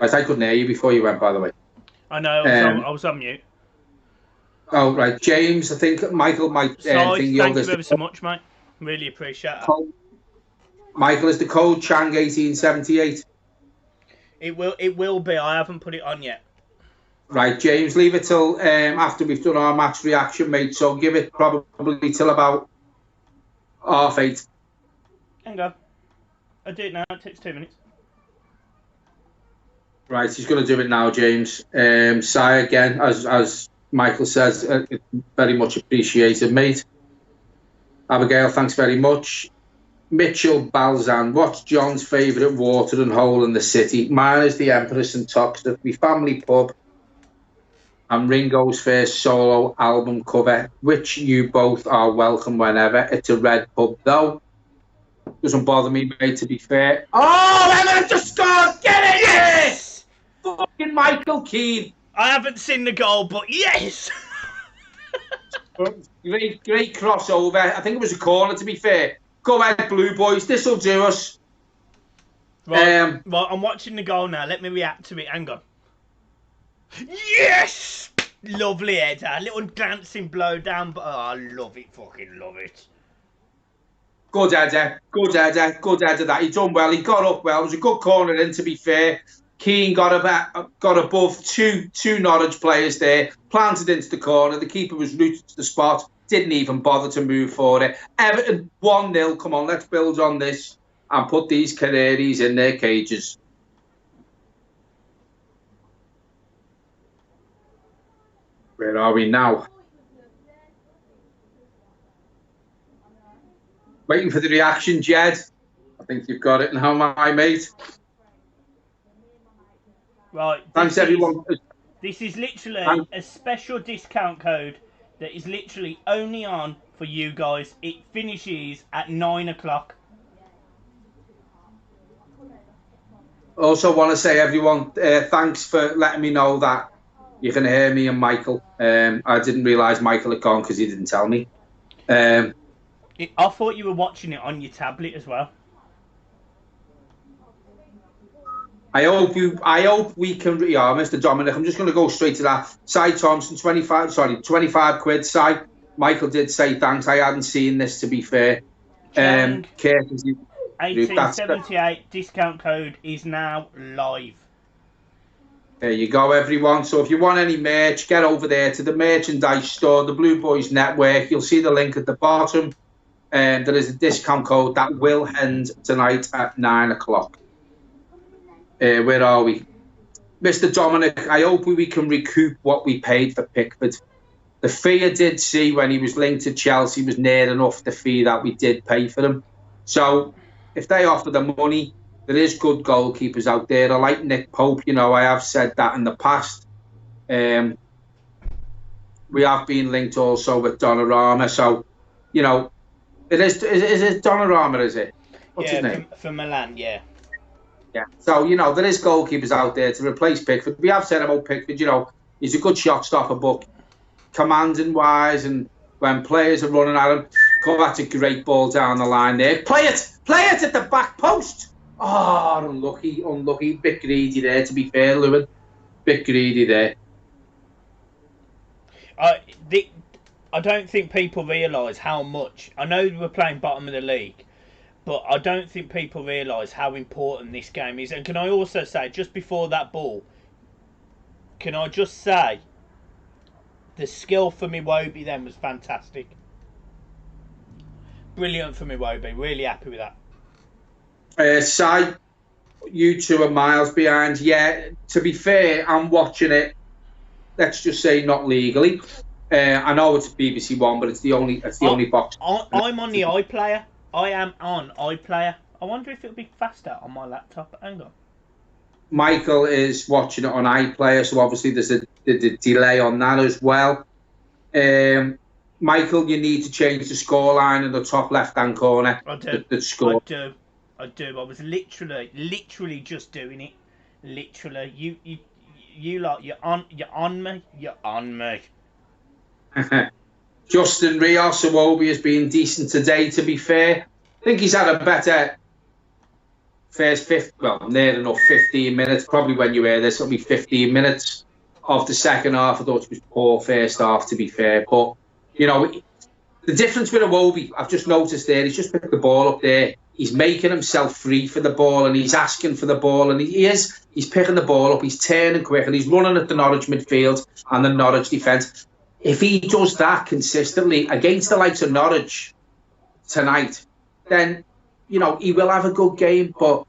Right, I couldn't hear you before you went, by the way. I know. I was on mute. Oh right, James. I think Michael might. Sai, thank you ever so much, mate. Really appreciate that. Michael, is the code Chang 1878? It will be. I haven't put it on yet. Right, James, leave it till after we've done our match reaction, mate. So give it probably till about 8:30. Hang on. I'll do it now. It takes 2 minutes. Right, he's going to do it now, James. Si, again, as Michael says, very much appreciated, mate. Abigail, thanks very much. Mitchell Balzan, what's John's favourite watering hole in the city? Mine is the Empress and Toxteth, my family pub, and Ringo's first solo album cover, which you both are welcome whenever. It's a red pub, though. Doesn't bother me, mate, to be fair. Oh, Emma just scored! Get it! Yes! Fucking Michael Keane. I haven't seen the goal, but yes! Great crossover. I think it was a corner, to be fair. Go ahead, Blue Boys. This will do us. Right, I'm watching the goal now. Let me react to it. Hang on. Yes! Lovely header. A little glancing blow down, but I love it. Fucking love it. Good header. That he done well. He got up well. It was a good corner in, to be fair. Keane got above two Norwich players there, planted into the corner. The keeper was rooted to the spot. Didn't even bother to move for it. Everton 1-0. Come on, let's build on this and put these Canaries in their cages. Where are we now? Waiting for the reaction, Jed. I think you've got it now, my mate. Right. Thanks, everyone. This is literally a special discount code that is literally only on for you guys. It finishes at 9 o'clock. Also want to say, everyone, thanks for letting me know that you can hear me and Michael. I didn't realise Michael had gone because he didn't tell me. I thought you were watching it on your tablet as well. I hope we can. Yeah, Mr. Dominic, I'm just going to go straight to that. Cy Thompson, 25 quid. Cy, Michael did say thanks. I hadn't seen this, to be fair. Curtis, 1878 discount code is now live. There you go, everyone. So if you want any merch, get over there to the merchandise store, the Blue Boys Network. You'll see the link at the bottom. There is a discount code that will end tonight at 9 o'clock. Where are we? Mr. Dominic, I hope we can recoup what we paid for Pickford. The fee I did see when he was linked to Chelsea was near enough the fee that we did pay for him. So if they offer the money, there is good goalkeepers out there. I like Nick Pope, you know, I have said that in the past. We have been linked also with Donnarumma. So, you know, is it Donnarumma, is it? What's his name? For Milan, yeah. Yeah. So, you know, there is goalkeepers out there to replace Pickford. We have said about Pickford, you know, he's a good shot stopper, but commanding-wise and when players are running at him, that's a great ball down the line there. Play it at the back post. Oh, unlucky. Bit greedy there, to be fair, Lewin. Bit greedy there. I don't think people realise how much. I know we're playing bottom of the league, but I don't think people realise how important this game is. And can I also say, just before that ball, can I just say, the skill for Iwobi then was fantastic. Brilliant for Iwobi. Really happy with that. Si, you two are miles behind. Yeah, to be fair, I'm watching it. Let's just say not legally. I know it's BBC One, but it's the only box. I'm on the iPlayer. I am on iPlayer. I wonder if it'll be faster on my laptop. Hang on. Michael is watching it on iPlayer, so obviously there's a delay on that as well. Michael, you need to change the scoreline in the top left-hand corner. I do. The score. I do. I was literally just doing it. Literally, you lot, you're on me. Justin Rios, Iwobi has been decent today, to be fair. I think he's had a better first near enough 15 minutes. Probably when you hear this, it'll be 15 minutes of the second half. I thought it was poor first half, to be fair. But, you know, the difference with Iwobi, I've just noticed there, he's just picked the ball up there he's making himself free for the ball, and he's asking for the ball, and he's picking the ball up, he's turning quick, and he's running at the Norwich midfield and the Norwich defence. If he does that consistently against the likes of Norwich tonight, then, you know, he will have a good game, but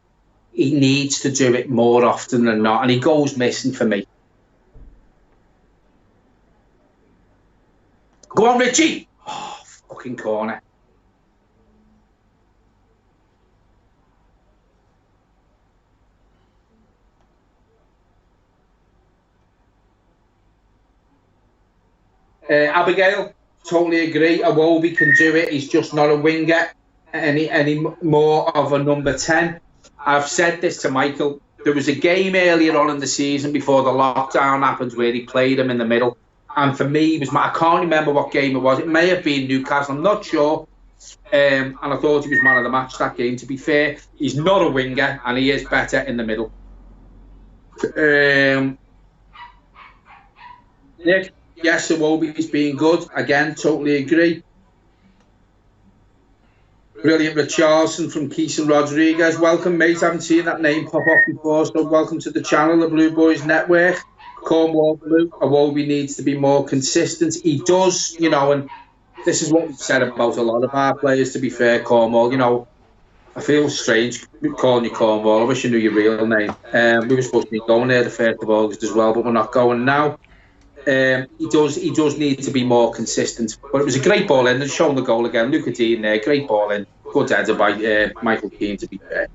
he needs to do it more often than not, and he goes missing for me. Go on, Richie! Oh, fucking corner. Abigail, totally agree. Iwobi can do it. He's just not a winger any more of a number 10. I've said this to Michael. There was a game earlier on in the season before the lockdown happened where he played him in the middle. And for me, I can't remember what game it was. It may have been Newcastle. I'm not sure. And I thought he was man of the match that game. To be fair, he's not a winger and he is better in the middle. Nick? Yes, Iwobi's been good. Again, totally agree. Brilliant, Richarlison from Keeson Rodriguez. Welcome, mate. I haven't seen that name pop up before, so welcome to the channel, the Blue Boys Network. Cornwall Blue. Iwobi needs to be more consistent. He does, you know, and this is what we've said about a lot of our players, to be fair, Cornwall. You know, I feel strange calling you Cornwall. I wish you knew your real name. We were supposed to be going there the 1st of August as well, but we're not going now. He does need to be more consistent. But it was a great ball in and showing the goal again. Luca Dean there, great ball in. Good header by Michael Keane, to be fair.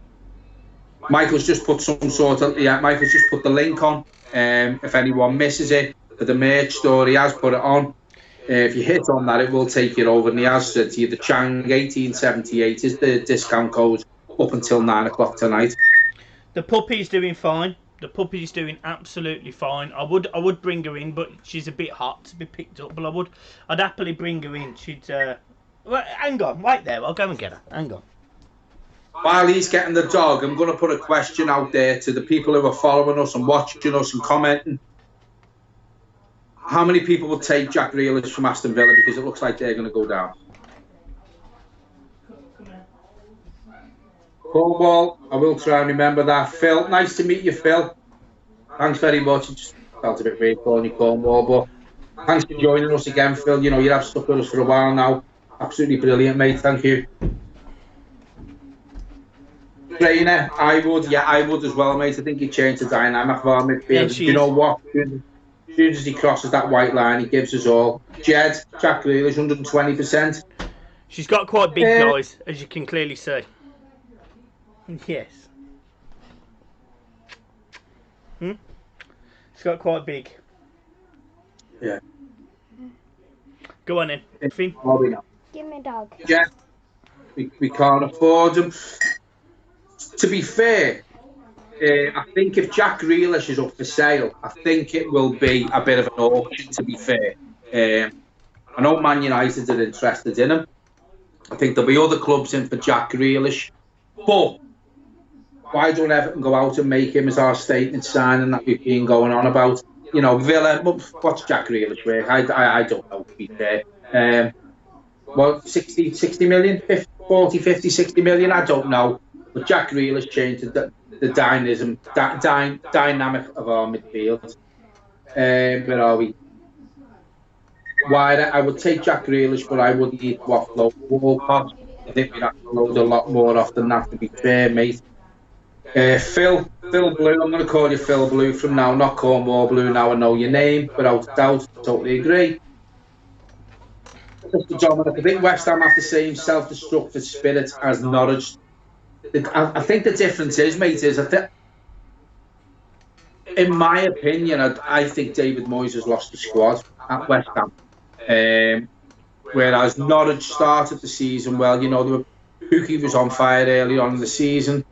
Michael's just put Michael's just put the link on. If anyone misses it for the merch store, he has put it on. If you hit on that, it will take you over. And he has said to you, the Chang 1878 is the discount code up until 9 o'clock tonight. The puppy's doing fine. The puppy's doing absolutely fine. I would bring her in, but she's a bit hot to be picked up. But I'd happily bring her in. She'd. Well, hang on, wait there. I'll go and get her. Hang on. While he's getting the dog, I'm going to put a question out there to the people who are following us and watching us and commenting. How many people will take Jack Grealish from Aston Villa, because it looks like they're going to go down? Cornwall, I will try and remember that. Phil, nice to meet you, Phil. Thanks very much. It just felt a bit weird calling you Cornwall, but thanks for joining us again, Phil. You know, you have stuck with us for a while now. Absolutely brilliant, mate. Thank you. Trainer, I would as well, mate. I think he changed the dynamic of our midfield. You know what? As soon as he crosses that white line, he gives us all. Jed, Jack Grealish, 120%. She's got quite big guys, as you can clearly see. Yes. She's got quite big. Yeah. Go on in. Finn. Give me a dog. Yeah. We can't afford them. To be fair, I think if Jack Grealish is up for sale, I think it will be a bit of an auction, to be fair. I know Man United are interested in him. I think there'll be other clubs in for Jack Grealish. But why don't Everton go out and make him as our statement signing that we've been going on about? You know, Villa, what's Jack Grealish worth? I don't know, to be fair. What, 60 million? 40, 50, 60 million? I don't know. But Jack Grealish changed the dynamic of our midfield. Where are we? I would take Jack Grealish, but I wouldn't need to offload Walcott. I think we'd have to load a lot more often than that, to be fair, mate. Phil Blue, I'm going to call you Phil Blue from now, not Cornwall Blue. Now I know your name, without doubt. Totally agree. Mr. Dominic, I think West Ham have the same self-destructive spirit as Norwich. I think the difference is, mate, in my opinion, I think David Moyes has lost the squad at West Ham. Whereas Norwich started the season well. You know, Pookie was on fire early on in the season.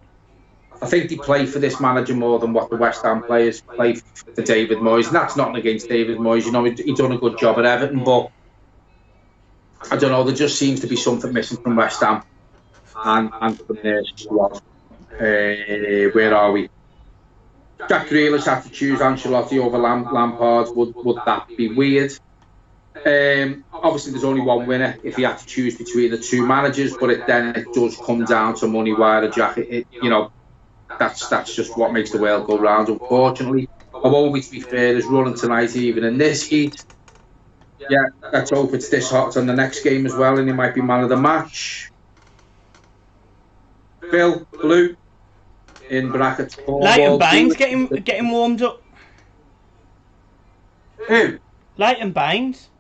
I think they play for this manager more than what the West Ham players play for David Moyes. And that's nothing against David Moyes. You know, he's done a good job at Everton, but I don't know, there just seems to be something missing from West Ham and from their squad. Where are we? Jack Grealish had to choose Ancelotti over Lampard. Would that be weird? Obviously, there's only one winner if you have to choose between the two managers, but then it does come down to money wire, Jack. That's just what makes the world go round, unfortunately. Although, to be fair, is running tonight, even in this heat. Yeah, let's hope it's this hot on the next game as well, and he might be man of the match. Phil, Blue, in brackets. Leighton Baines getting warmed up. Who? Leighton Baines.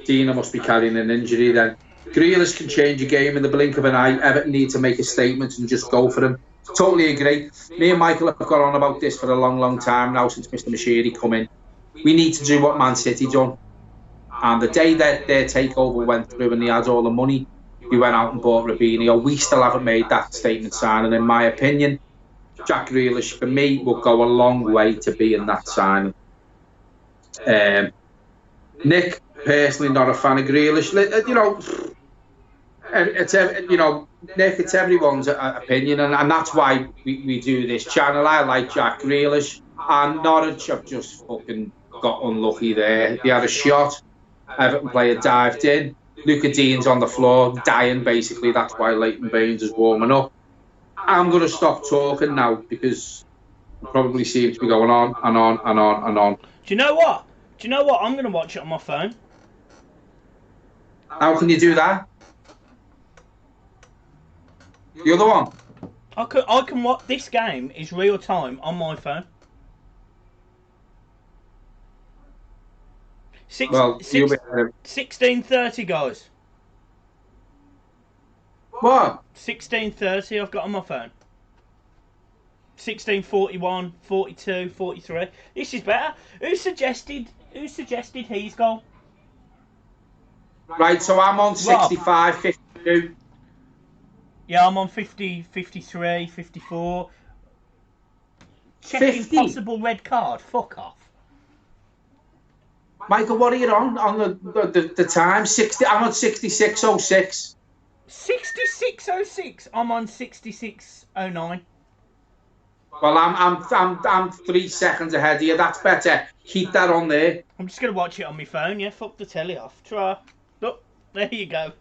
Dina must be carrying an injury then. Grealish can change a game in the blink of an eye. Everton need to make a statement and just go for him. Totally agree. Me and Michael have got on about this for a long, long time now since Mr. Mashiri come in. We need to do what Man City done. And the day that their takeover went through and they had all the money, we went out and bought Robinho. We still haven't made that statement signing. In my opinion, Jack Grealish, for me, will go a long way to being that signing. Nick, personally, not a fan of Grealish. Nick, it's everyone's opinion, and that's why we do this channel. I like Jack Grealish, and Norwich have just fucking got unlucky there. They had a shot. Everton player dived in. Luca Dean's on the floor, dying basically. That's why Leighton Baines is warming up. I'm going to stop talking now because it probably seems to be going on and on and on and on. Do you know what? I'm going to watch it on my phone. How can you do that? The other one? I can watch. This game is real time on my phone. 16:30, guys. What? 16:30 I've got on my phone. 16:41, 42, 43. This is better. Who suggested his goal? Right, so I'm on 65, 52. Yeah, I'm on 50, 53, 54. Checking 50? possible red card. Fuck off. Michael, what are you on the time? 60. I'm on 66:06. 66:06. I'm on 66:09. Well, I'm 3 seconds ahead of you. That's better. Keep that on there. I'm just gonna watch it on my phone. Yeah, fuck the telly off. Try. Look, there you go.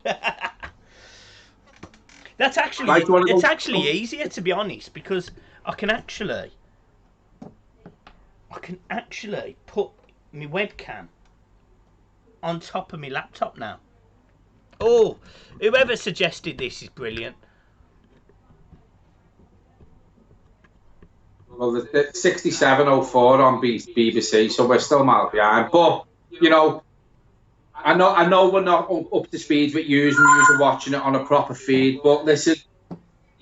That's actually it's actually easier, to be honest, because I can actually put my webcam on top of my laptop now. Oh, whoever suggested this is brilliant. Well, the 67:04 on BBC, so we're still miles behind. But I know we're not up to speed with you and watching it on a proper feed. But listen,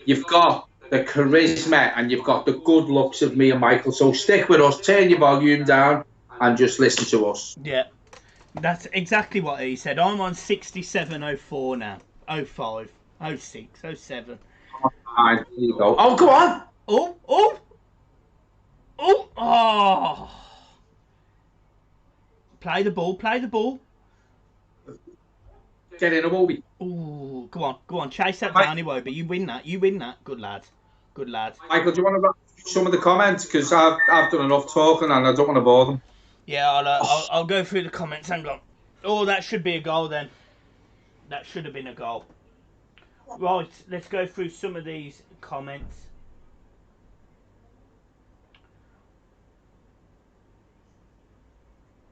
you've got the charisma and you've got the good looks of me and Michael. So stick with us, turn your volume down, and just listen to us. Yeah, that's exactly what he said. I'm on 67:04 now. 05, 06, 07. There you go. Oh, go on. Oh! Play the ball. Get in, Iwobi. Oh, go on. Chase that down, Iwobi. You win that. Good lad. Michael, do you want to wrap some of the comments? Because I've done enough talking and I don't want to bore them. Yeah, I'll go through the comments. Hang on. Oh, that should be a goal then. That should have been a goal. Right, let's go through some of these comments.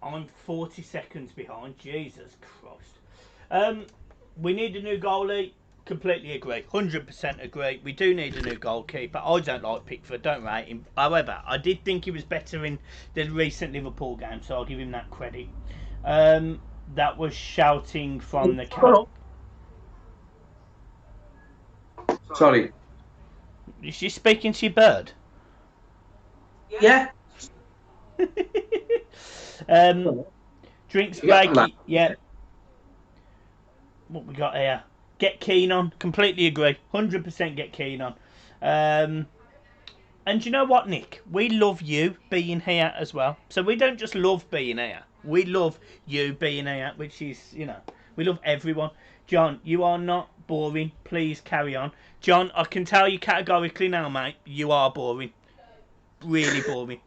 I'm 40 seconds behind. Jesus Christ. We need a new goalie. Completely agree. 100% agree. We do need a new goalkeeper. I don't like Pickford. Don't rate him. However, I did think he was better in the recent Liverpool game, so I'll give him that credit. That was shouting from the camp. Sorry. Is she speaking to your bird? Yeah. Drinks break. Yeah. What we got here? Get keen on. Completely agree. 100% get keen on. And you know what, Nick? We love you being here as well. So we don't just love being here. We love you being here, which is, we love everyone. John, you are not boring. Please carry on. John, I can tell you categorically now, mate, you are boring. Really boring.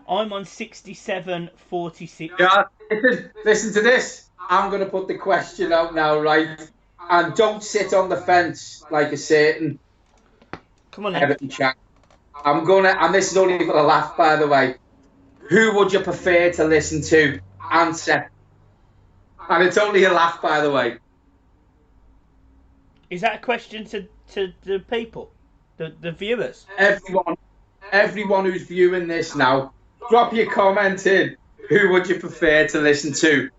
I'm on 67-46. Yeah, listen to this. I'm going to put the question out now, right? And don't sit on the fence like a certain Come on then. Everton chat. I'm going to, and this is only for a laugh, by the way. Who would you prefer to listen to? Answer. And it's only a laugh, by the way. Is that a question to the people? The viewers? Everyone who's viewing this now, drop your comment in. Who would you prefer to listen to?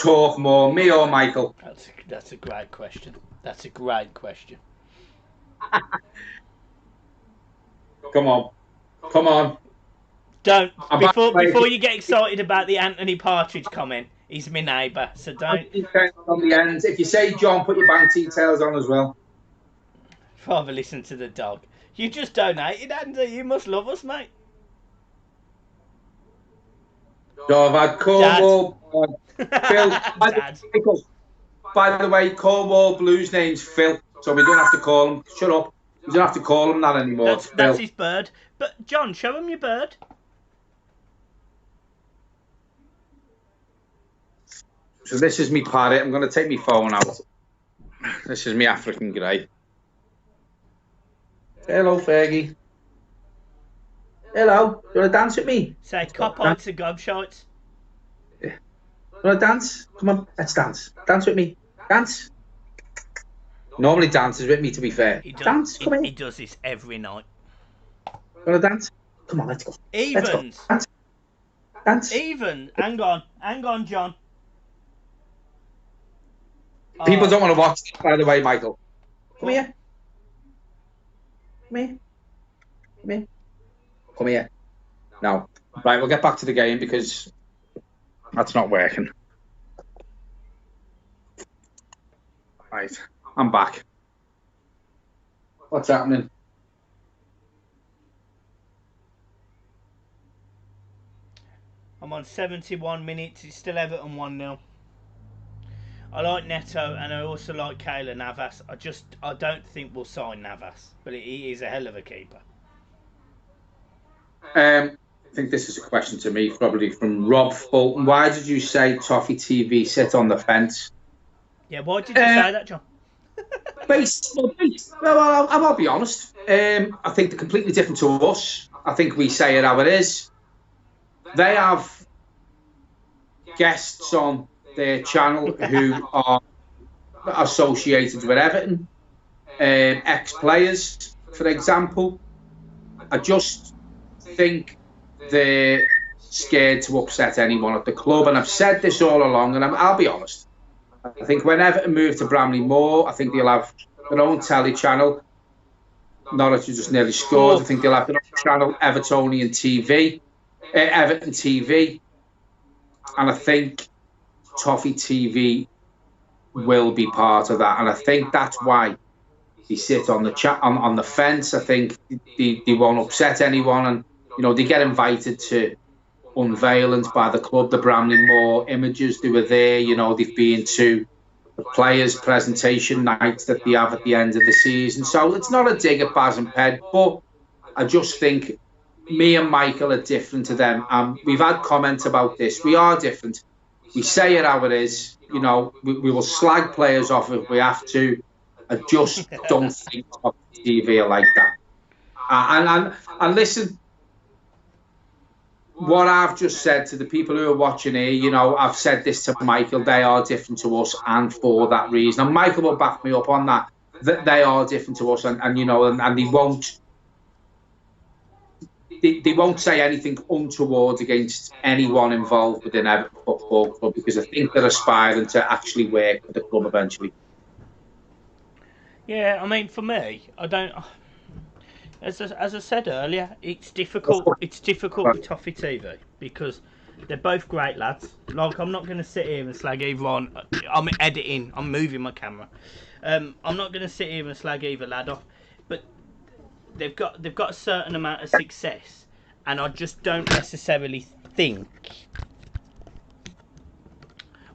Talk more, me or Michael? That's a great question. That's a great question. Come on. Don't before you get excited about the Anthony Partridge comment. He's my neighbour, so don't. On the end, if you say John, put your bank details on as well. Rather listen to the dog. You just donated, Andy. You must love us, mate. So I've had Cornwall, Phil. Dad. By the way, Cornwall Blues name's Phil, so we don't have to call him. Shut up. We don't have to call him that anymore. That's his bird. But John, show him your bird. So this is me parrot. I'm going to take my phone out. This is me African grey. Hello, Fergie. Hello. You want to dance with me? Say cop on to gobshites. You want to dance? Come on, let's dance. Dance with me. Dance. Normally dances with me, to be fair. Dance, come on. He does this every night. You want to dance? Come on, let's go. Evens. Let's go. Dance. Even. Hang on, John. People don't want to watch this, by the way, Michael. Come here. Come here. No. Right, we'll get back to the game because that's not working. Right, I'm back. What's happening? I'm on 71 minutes. It's still Everton 1-0. I like Neto and I also like Keylor Navas. I don't think we'll sign Navas, but he is a hell of a keeper. I think this is a question to me, probably from Rob Fulton. Why did you say Toffee TV sit on the fence? Yeah, why did you say that, John? Well, I'll be honest. I think they're completely different to us. I think we say it how it is. They have guests on their channel who are associated with Everton, ex-players, for example. I just think they're scared to upset anyone at the club, and I've said this all along, and I'll be honest. I think when Everton move to Bramley Moor, I think they'll have their own telly channel. Norwich just nearly scored. I think they'll have their own channel, Evertonian TV, Everton TV, and I think Toffee TV will be part of that, and I think that's why they sit on the on the fence. I think they won't upset anyone, and they get invited to unveilings by the club, the Bramley Moor images. They were there. They've been to the players' presentation nights that they have at the end of the season. So it's not a dig at Baz and Ped, but I just think me and Michael are different to them. We've had comments about this. We are different. We say it how it is. We will slag players off if we have to. I just don't think TV are like that. And listen, what I've just said to the people who are watching here, I've said this to Michael. They are different to us, and for that reason, and Michael will back me up on that. That they are different to us, and they won't. They won't say anything untoward against anyone involved within Everton Football Club, because I think they're aspiring to actually work with the club eventually. Yeah, I mean, for me, I don't. As I said earlier, it's difficult. It's difficult with Toffee TV because they're both great lads. Like, I'm not going to sit here and slag either on. I'm editing. I'm moving my camera. I'm not going to sit here and slag either lad off. But they've got a certain amount of success, and I just don't necessarily think.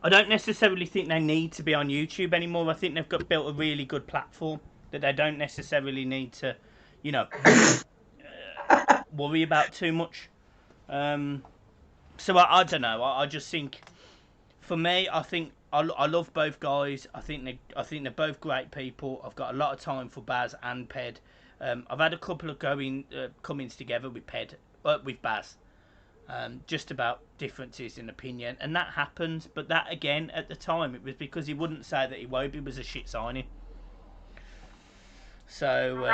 I don't necessarily think they need to be on YouTube anymore. I think they've built a really good platform that they don't necessarily need to, worry about too much. So I don't know. I just think, for me, I think I love both guys. I think they're both great people. I've got a lot of time for Baz and Ped. I've had a couple of comings together with with Baz, just about differences in opinion, and that happens. But that again, at the time, it was because he wouldn't say that Iwobi was a shit signing. So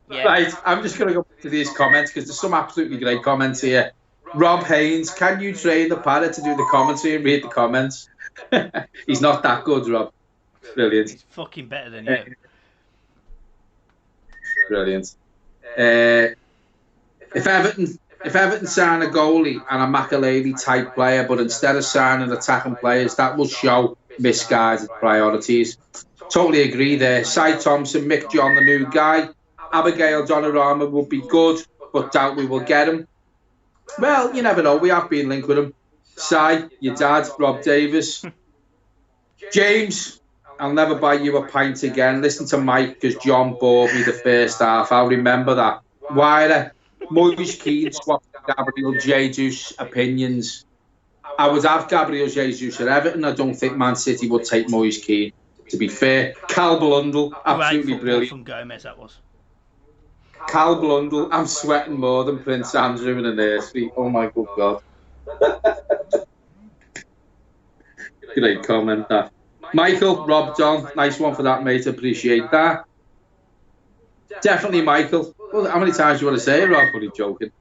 yeah. Right, I'm just going to go to these comments because there's some absolutely great comments here. Rob Haynes, can you train the parrot to do the commentary and read the comments? He's not that good, Rob. Brilliant. He's fucking better than you. Brilliant. If Everton sign a goalie and a Makelele type player, but instead of signing attacking players, that will show misguided priorities. Totally agree there. Cy Thompson, Mick John, the new guy. Abigail Donorama would be good, but doubt we will get him. Well, you never know. We have been linked with him. Cy, your dad, Rob Davis. James, I'll never buy you a pint again. Listen to Mike because John bored me the first half. I'll remember that. Why Moise Keane swapped Gabriel Jesus opinions. I would have Gabriel Jesus at Everton. I don't think Man City would take Moise Keane. To be fair, Cal Blundell, absolutely brilliant. From Gomez, that was. Cal Blundell, I'm sweating more than Prince Andrew in a nursery. Oh my good God. Great comment, that. Michael, Rob Don, nice one for that, mate. Appreciate that. Definitely Michael. Well, how many times do you want to say it, Rob? What are you joking?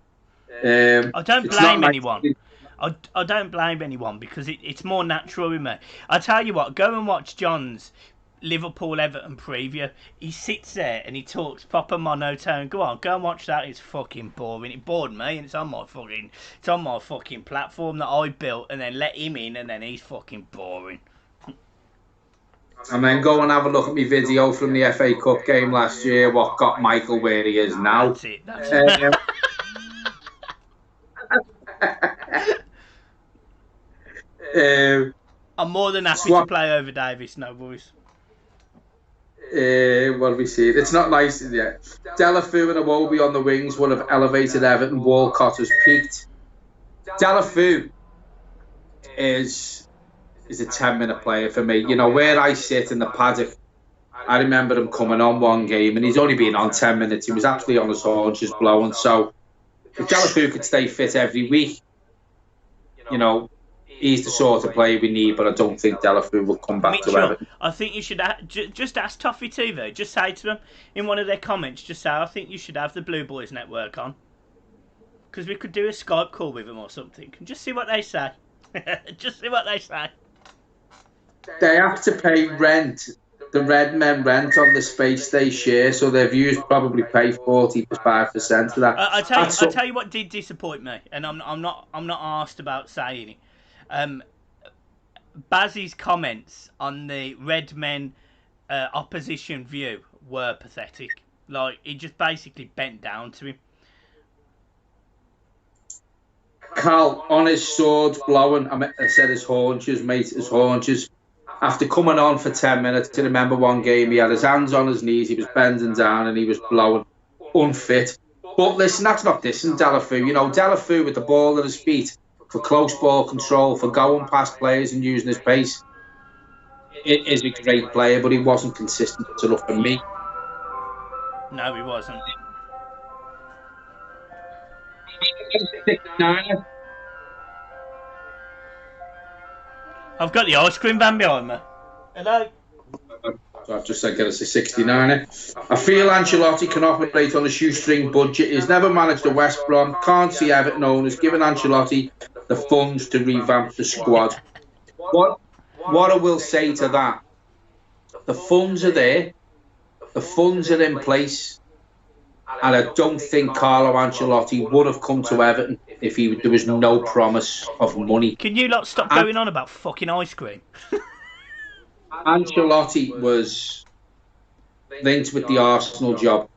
I don't blame anyone. I don't blame anyone because it's more natural with me. I tell you what, go and watch John's Liverpool Everton preview. He sits there and he talks proper monotone. Go and watch that. It's fucking boring. It bored me, and it's on my fucking platform that I built, and then let him in, and then he's fucking boring. And then go and have a look at my video from the FA Cup game last year. What got Michael where he is now? That's it. That's it. I'm more than happy to play over Davis, no worries. What do we see? It's not nice yet. Delafou and Iwobi on the wings would have elevated Everton. Walcott has peaked. Delafou is a 10-minute player for me. You know, where I sit in the paddock, I remember him coming on one game, and he's only been on 10 minutes. He was actually on his haunches blowing. So if Delafou could stay fit every week, you know, he's the sort of player we need, but I don't think Delafou will come back to Everton. I think you should just ask Toffee TV. Just say to them in one of their comments, just say, I think you should have the Blue Boys Network on. Because we could do a Skype call with them or something. And just see what they say. Just see what they say. They have to pay rent, the Red Men rent on the space they share, so their viewers probably pay 45% of that. I tell you what did disappoint me, and I'm not asked about saying it. Bazzy's comments on the Red Men opposition view were pathetic. Like, he just basically bent down to him. Cal, on his sword blowing, I said his haunches, mate, his haunches. After coming on for 10 minutes, I remember one game, he had his hands on his knees, he was bending down and he was blowing, unfit. But listen, that's not dissing Delafou. You know, Delafou with the ball at his feet, for close ball control, for going past players and using his pace. It is a great player, but he wasn't consistent enough for me. No, he wasn't. I've got the ice cream van behind me. Hello? So I've just said get us a 69er. I feel Ancelotti can operate on a shoestring budget. He's never managed a West Brom. Can't see Everton owners giving Ancelotti the funds to revamp the squad. What I will say to that, the funds are there, the funds are in place, and I don't think Carlo Ancelotti would have come to Everton if there was no promise of money. Can you lot stop going on about fucking ice cream? Ancelotti was linked with the Arsenal job.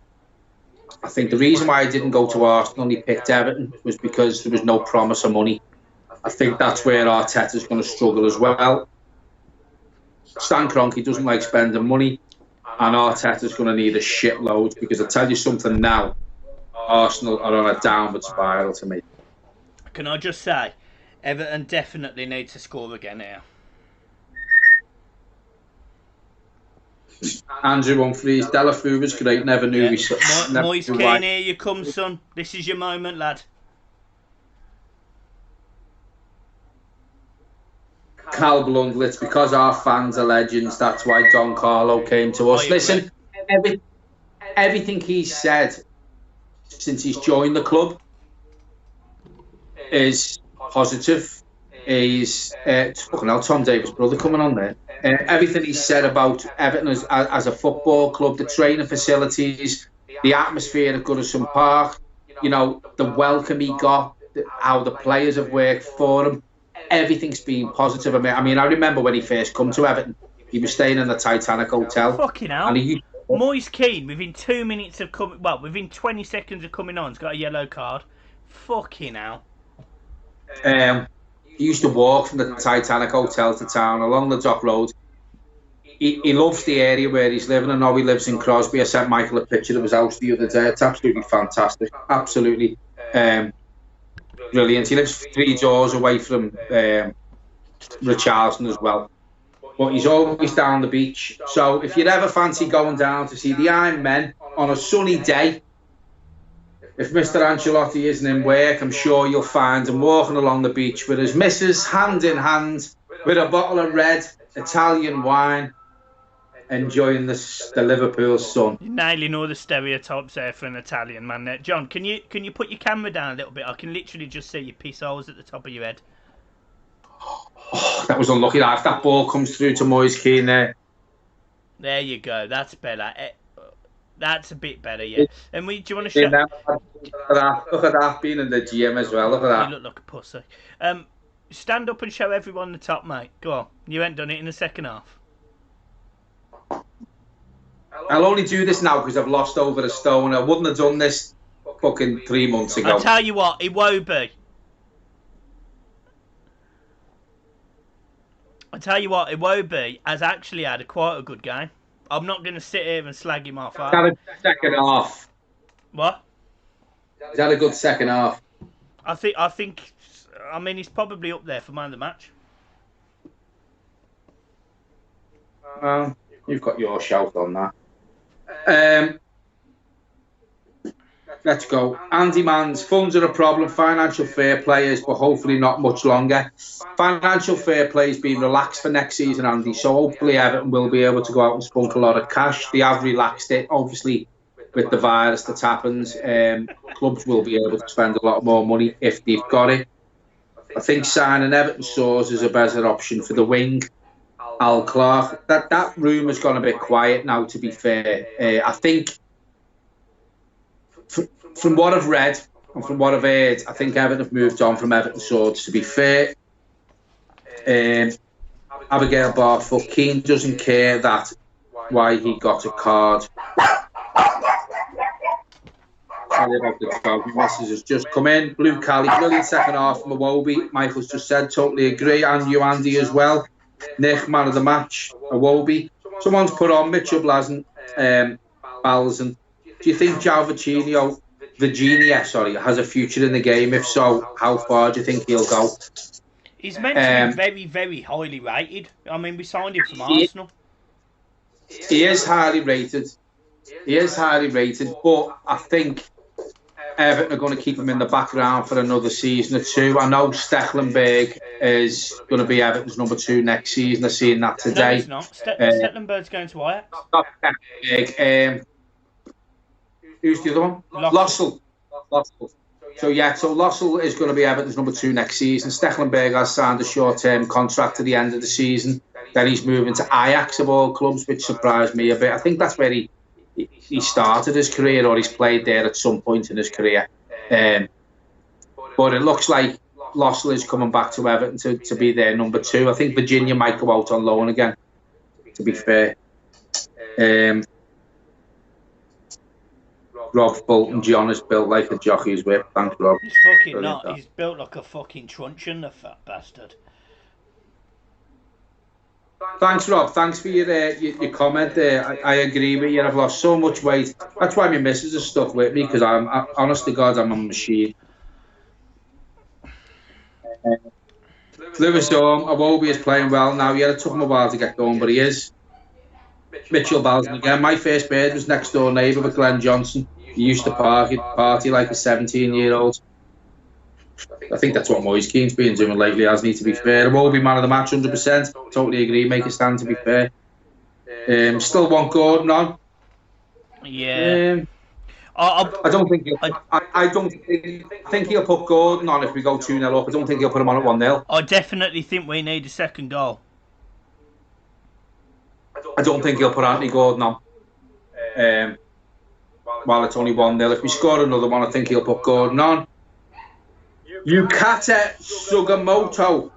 I think the reason why I didn't go to Arsenal and he picked Everton was because there was no promise of money. I think that's where Arteta's going to struggle as well. Stan Kroenke doesn't like spending money, and Arteta's going to need a shitload, because I tell you something now, Arsenal are on a downward spiral to me. Can I just say, Everton definitely need to score again here. Andrew Humphreys, Deulofeu was great. Never knew Moise Keane, here you come, son. This is your moment, lad. Cal Blundell, it's because our fans are legends. That's why Don Carlo came to us. Listen, everything he's said since he's joined the club is positive. He's fucking hell, Tom Davis' brother coming on there. Everything he said about Everton as a football club, the training facilities, the atmosphere at Goodison Park, you know, the welcome he got, how the players have worked for him, everything's been positive. I mean, I remember when he first come to Everton, he was staying in the Titanic Hotel. Fucking hell. And Moise Keane, within 2 minutes of coming, well, within 20 seconds of coming on, has got a yellow card. Fucking hell. He used to walk from the Titanic Hotel to town along the Dock Road. He loves the area where he's living. I know he lives in Crosby. I sent Michael a picture of his house the other day. It's absolutely fantastic. Absolutely brilliant. He lives 3 doors away from Richarlison as well. But he's always down the beach. So if you'd ever fancy going down to see the Iron Men on a sunny day, if Mr. Ancelotti isn't in work, I'm sure you'll find him walking along the beach with his missus, hand in hand, with a bottle of red Italian wine, enjoying the Liverpool sun. You're nailing all the stereotypes there for an Italian man there. John, can you put your camera down a little bit? I can literally just see your piss holes at the top of your head. Oh, that was unlucky. If that ball comes through to Moise Keane there. There you go. That's better. That's a bit better, yeah. And do you want to show? Look at that, being in the gym as well. Look at that. You look like a pussy. Stand up and show everyone the top, mate. Go on. You ain't done it in the second half. I'll only do this now because I've lost over a stone. I wouldn't have done this fucking 3 months ago. I'll tell you what, Iwobi. Iwobi has actually had quite a good game. I'm not going to sit here and slag him off. He's had a second half. What? He's had a good second half. I think. I mean, he's probably up there for man of the match. You've got your shout on that. Let's go. Andy Manns, funds are a problem. Financial fair play is, but hopefully not much longer. Financial fair play is being relaxed for next season, Andy. So hopefully Everton will be able to go out and spunk a lot of cash. They have relaxed it, obviously, with the virus that happens. Clubs will be able to spend a lot more money if they've got it. I think signing Everton Soares is a better option for the wing. Al Clark. That rumour's gone a bit quiet now, to be fair. I think, from what I've read and from what I've heard, I think Everton have moved on from Everton Soares, to be fair. Abigail Barfoot, Keane doesn't care why he got a card. Sorry about the dog. Message has just come in. Blue Cali, brilliant second half from Iwobi. Michael's just said, totally agree. And you, Andy, as well. Nick, man of the match, Iwobi. Someone's put on Mitchell Blasen, Balzen. Do you think João Virginia, has a future in the game? If so, how far do you think he'll go? He's meant to be very, very highly rated. I mean, we signed him from Arsenal. He is highly rated. But I think Everton are going to keep him in the background for another season or two. I know Stecklenburg is going to be Everton's number 2 next season. I've seen that today. No, he's not. Stecklenburg's going to Ajax. Not Stecklenburg. Who's the other one? Lossell. So Lossell is going to be Everton's number 2 next season. Stecklenburg has signed a short-term contract at the end of the season. Then he's moving to Ajax of all clubs, which surprised me a bit. I think that's where he started his career, or he's played there at some point in his career. But it looks like Lossell is coming back to Everton to be their number 2. I think Virginia might go out on loan again, to be fair. Rob Bolton, John is built like a jockey's whip. Thanks, Rob. He's fucking brilliant, not. He's built like a fucking truncheon, the fat bastard. Thanks, Rob. Thanks for your comment there. I agree with you. I've lost so much weight. That's why my missus is stuck with me, because I'm honest to God, I'm a machine. Lewis Iwobi is playing well now. Yeah, it took him a while to get going, but he is. Mitchell Balsam again. My first bird was next door neighbour with Glenn Johnson. He used to party like a 17-year-old. I think that's what Moyes Keane's been doing lately, hasn't he, to be fair. Iwobi man of the match, 100%. Totally agree, make a stand, to be fair. Still want Gordon on. Yeah. I don't think he'll put Gordon on if we go 2-0 up. I don't think he'll put him on at 1-0. I definitely think we need a second goal. I don't think he'll put Anthony Gordon on while it's only 1-0. If we score another one, I think he'll put Gordon on. Yukata Sugimoto,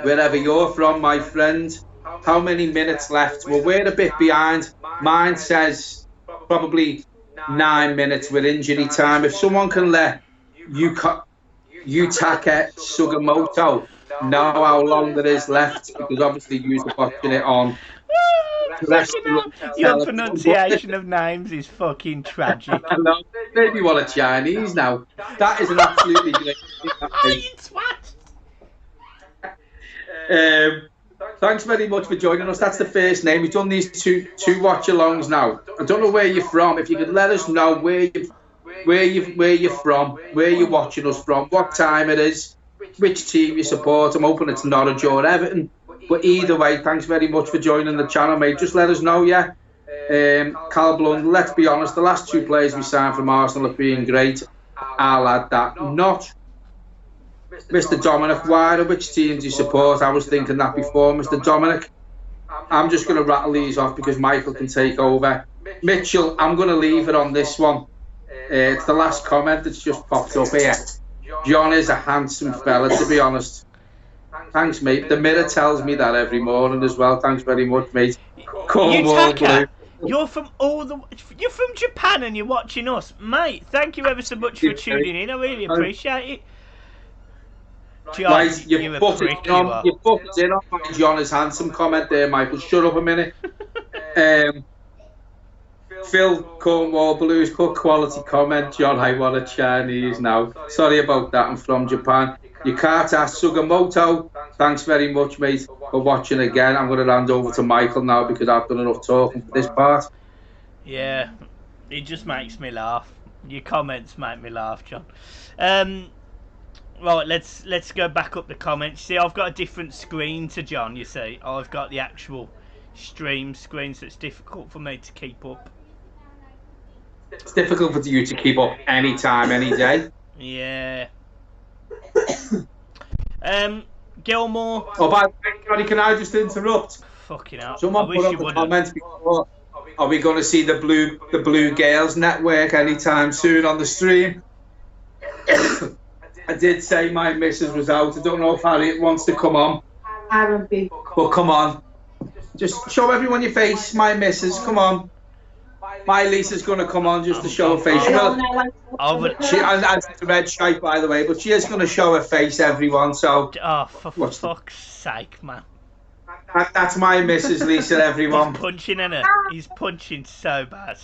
wherever you're from, my friend. How many minutes left? Well, we're a bit behind. Mine says probably 9 minutes with injury time. If someone can let Yutaka Sugimoto know how long there is left, because obviously you're watching it on. Your pronunciation of names is fucking tragic. I know. Maybe one of Chinese now. That is an absolutely great thing. Thanks very much for joining us. That's the first name. We've done these two watch-alongs now. I don't know where you're from. If you could let us know where you're from, where you're watching us from, what time it is, which team you support. I'm hoping it's Norwich or Everton. But either way, thanks very much for joining the channel, mate. Just let us know, yeah. Cal Blund, let's be honest, the last 2 players we signed from Arsenal have been great. I'll add that. Not Mr. Dominic Wider, which team do you support? I was thinking that before, Mr. Dominic. I'm just going to rattle these off because Michael can take over. Mitchell, I'm going to leave it on this one. It's the last comment that's just popped up here. John is a handsome fella, to be honest. Thanks, mate. The Mirror tells me that every morning as well. Thanks very much, mate. You're from you're from Japan and you're watching us, mate. Thank you ever so much for tuning in. I really appreciate it. John, right, you put it in on my John is handsome comment there, Michael. Shut up a minute. Phil Cornwall Blues put quality comment. John, I want a Chinese now. Sorry about that. I'm from Japan. Yukata Sugimoto, thanks very much, mate, for watching again. I'm going to hand over to Michael now because I've done enough talking for this part. Yeah, it just makes me laugh. Your comments make me laugh, John. Right, let's go back up the comments. See, I've got a different screen to John, you see. I've got the actual stream screen, so it's difficult for me to keep up. It's difficult for you to keep up any time, any day. Yeah. Gilmore. Oh, by the way, can I just interrupt? Fucking hell. Someone put on the comments before. Are we going to see the Blue Gales network anytime soon on the stream? I did say my missus was out. I don't know if Harriet wants to come on. I won't be. But come on. Just show everyone your face, my missus. Come on. My Lisa's going to come on just to show her face. She has a red stripe, by the way, but she is going to show her face, everyone. So, for fuck's sake, man. That's my missus, Lisa, everyone. He's punching in it. He's punching so bad.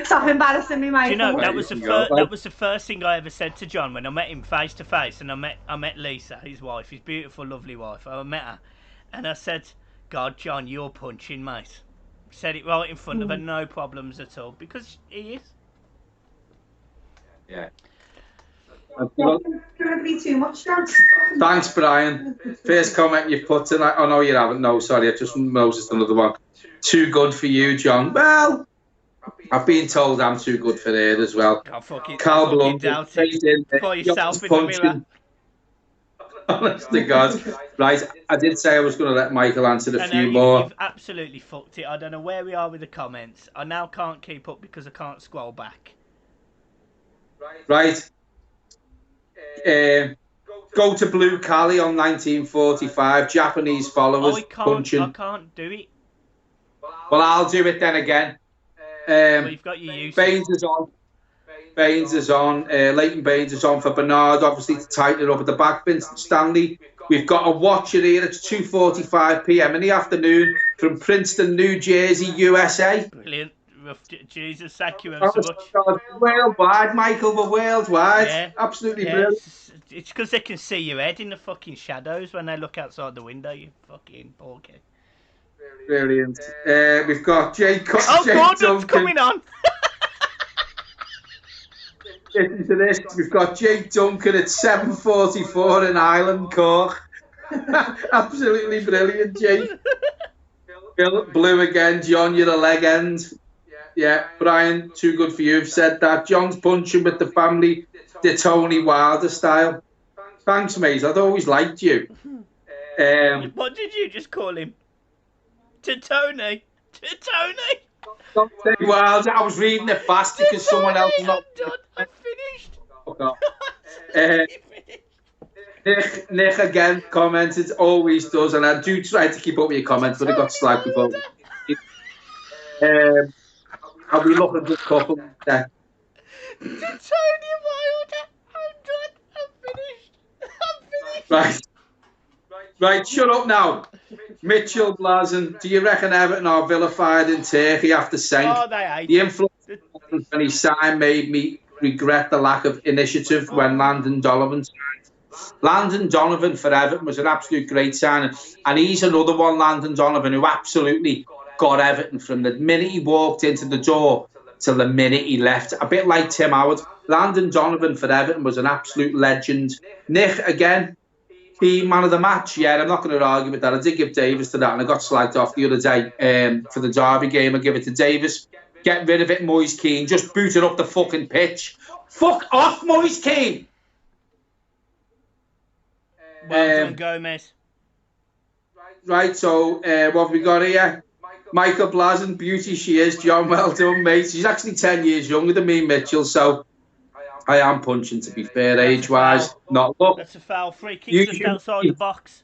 Stop embarrassing me, Michael. Do you know, that was the first thing I ever said to John when I met him face to face, and I met Lisa, his wife, his beautiful, lovely wife. I met her, and I said, "God, John, you're punching, mate." Said it right in front of her, no problems at all, because he is. Yeah. Going to be too much, John. Thanks, Brian. First comment you've put tonight. Oh, no, you haven't. No, sorry, I just noticed another one. Too good for you, John. Well, I've been told I'm too good for her as well. Cal Blund. For yourself in the mirror. Honest to God. Right, I did say I was going to let Michael answer a few more. You've absolutely fucked it. I don't know where we are with the comments. I now can't keep up because I can't scroll back. Right. Go to Blue Cali on 1945. Japanese followers punching. I can't do it. Well, I'll do it then again. Well, you've got your use. Baines is on. Leighton Baines is on for Bernard, obviously, to tighten it up at the back. Vincent Stanley. We've got a watcher here. It's 2:45 p.m. in the afternoon from Princeton, New Jersey, USA. Brilliant. rough. Jesus, thank you ever Oh, so much. God, worldwide, Michael, we're worldwide. Yeah. Absolutely Yeah, brilliant. it's because they can see your head in the fucking shadows when they look outside the window, you fucking porky. Brilliant. We've got Jake Oh, Gordon's Duncan. coming on! Listen to this. We've got Jake Duncan at 7:44 in Ireland, Cork. Absolutely brilliant, Jake. Bill, blue again. John, you're a leg end. Yeah, Brian, too good for you. Have said that. John's punching with the family, the Tony Wilder style. Thanks, mate. I'd always liked you. What did you just call him? To Tony? To Tony? Don't say Wilder. I was reading it fast because someone else is not. I'm done. I'm finished. Fuck off. Nick again commented, always does, and I do try to keep up with your comments, but I got slightly both. I'll be looking at a couple. To Tony Wilder. I'm done. I'm finished. Right, shut up now. Mitchell Blazen, do you reckon Everton are vilified in Turkey after Senk? Oh, they hate The influence when he signed made me regret the lack of initiative when Landon Donovan signed. Landon Donovan for Everton was an absolute great signing, and he's another one, Landon Donovan, who absolutely got Everton from the minute he walked into the door till the minute he left. A bit like Tim Howard. Landon Donovan for Everton was an absolute legend. Nick, again, team man of the match. Yeah, I'm not going to argue with that. I did give Davis to that, and I got slagged off the other day for the Derby game. I give it to Davis. Get rid of it, Moise Keane. Just boot it up the fucking pitch. Fuck off, Moise Keane. Well done, Gomez. Right, so what have we got here? Michael Blazen, beauty she is. John, well done, mate. She's actually 10 years younger than me, Mitchell, so I am punching, to be fair, age-wise. Not look. That's a foul. Free kick just outside the box.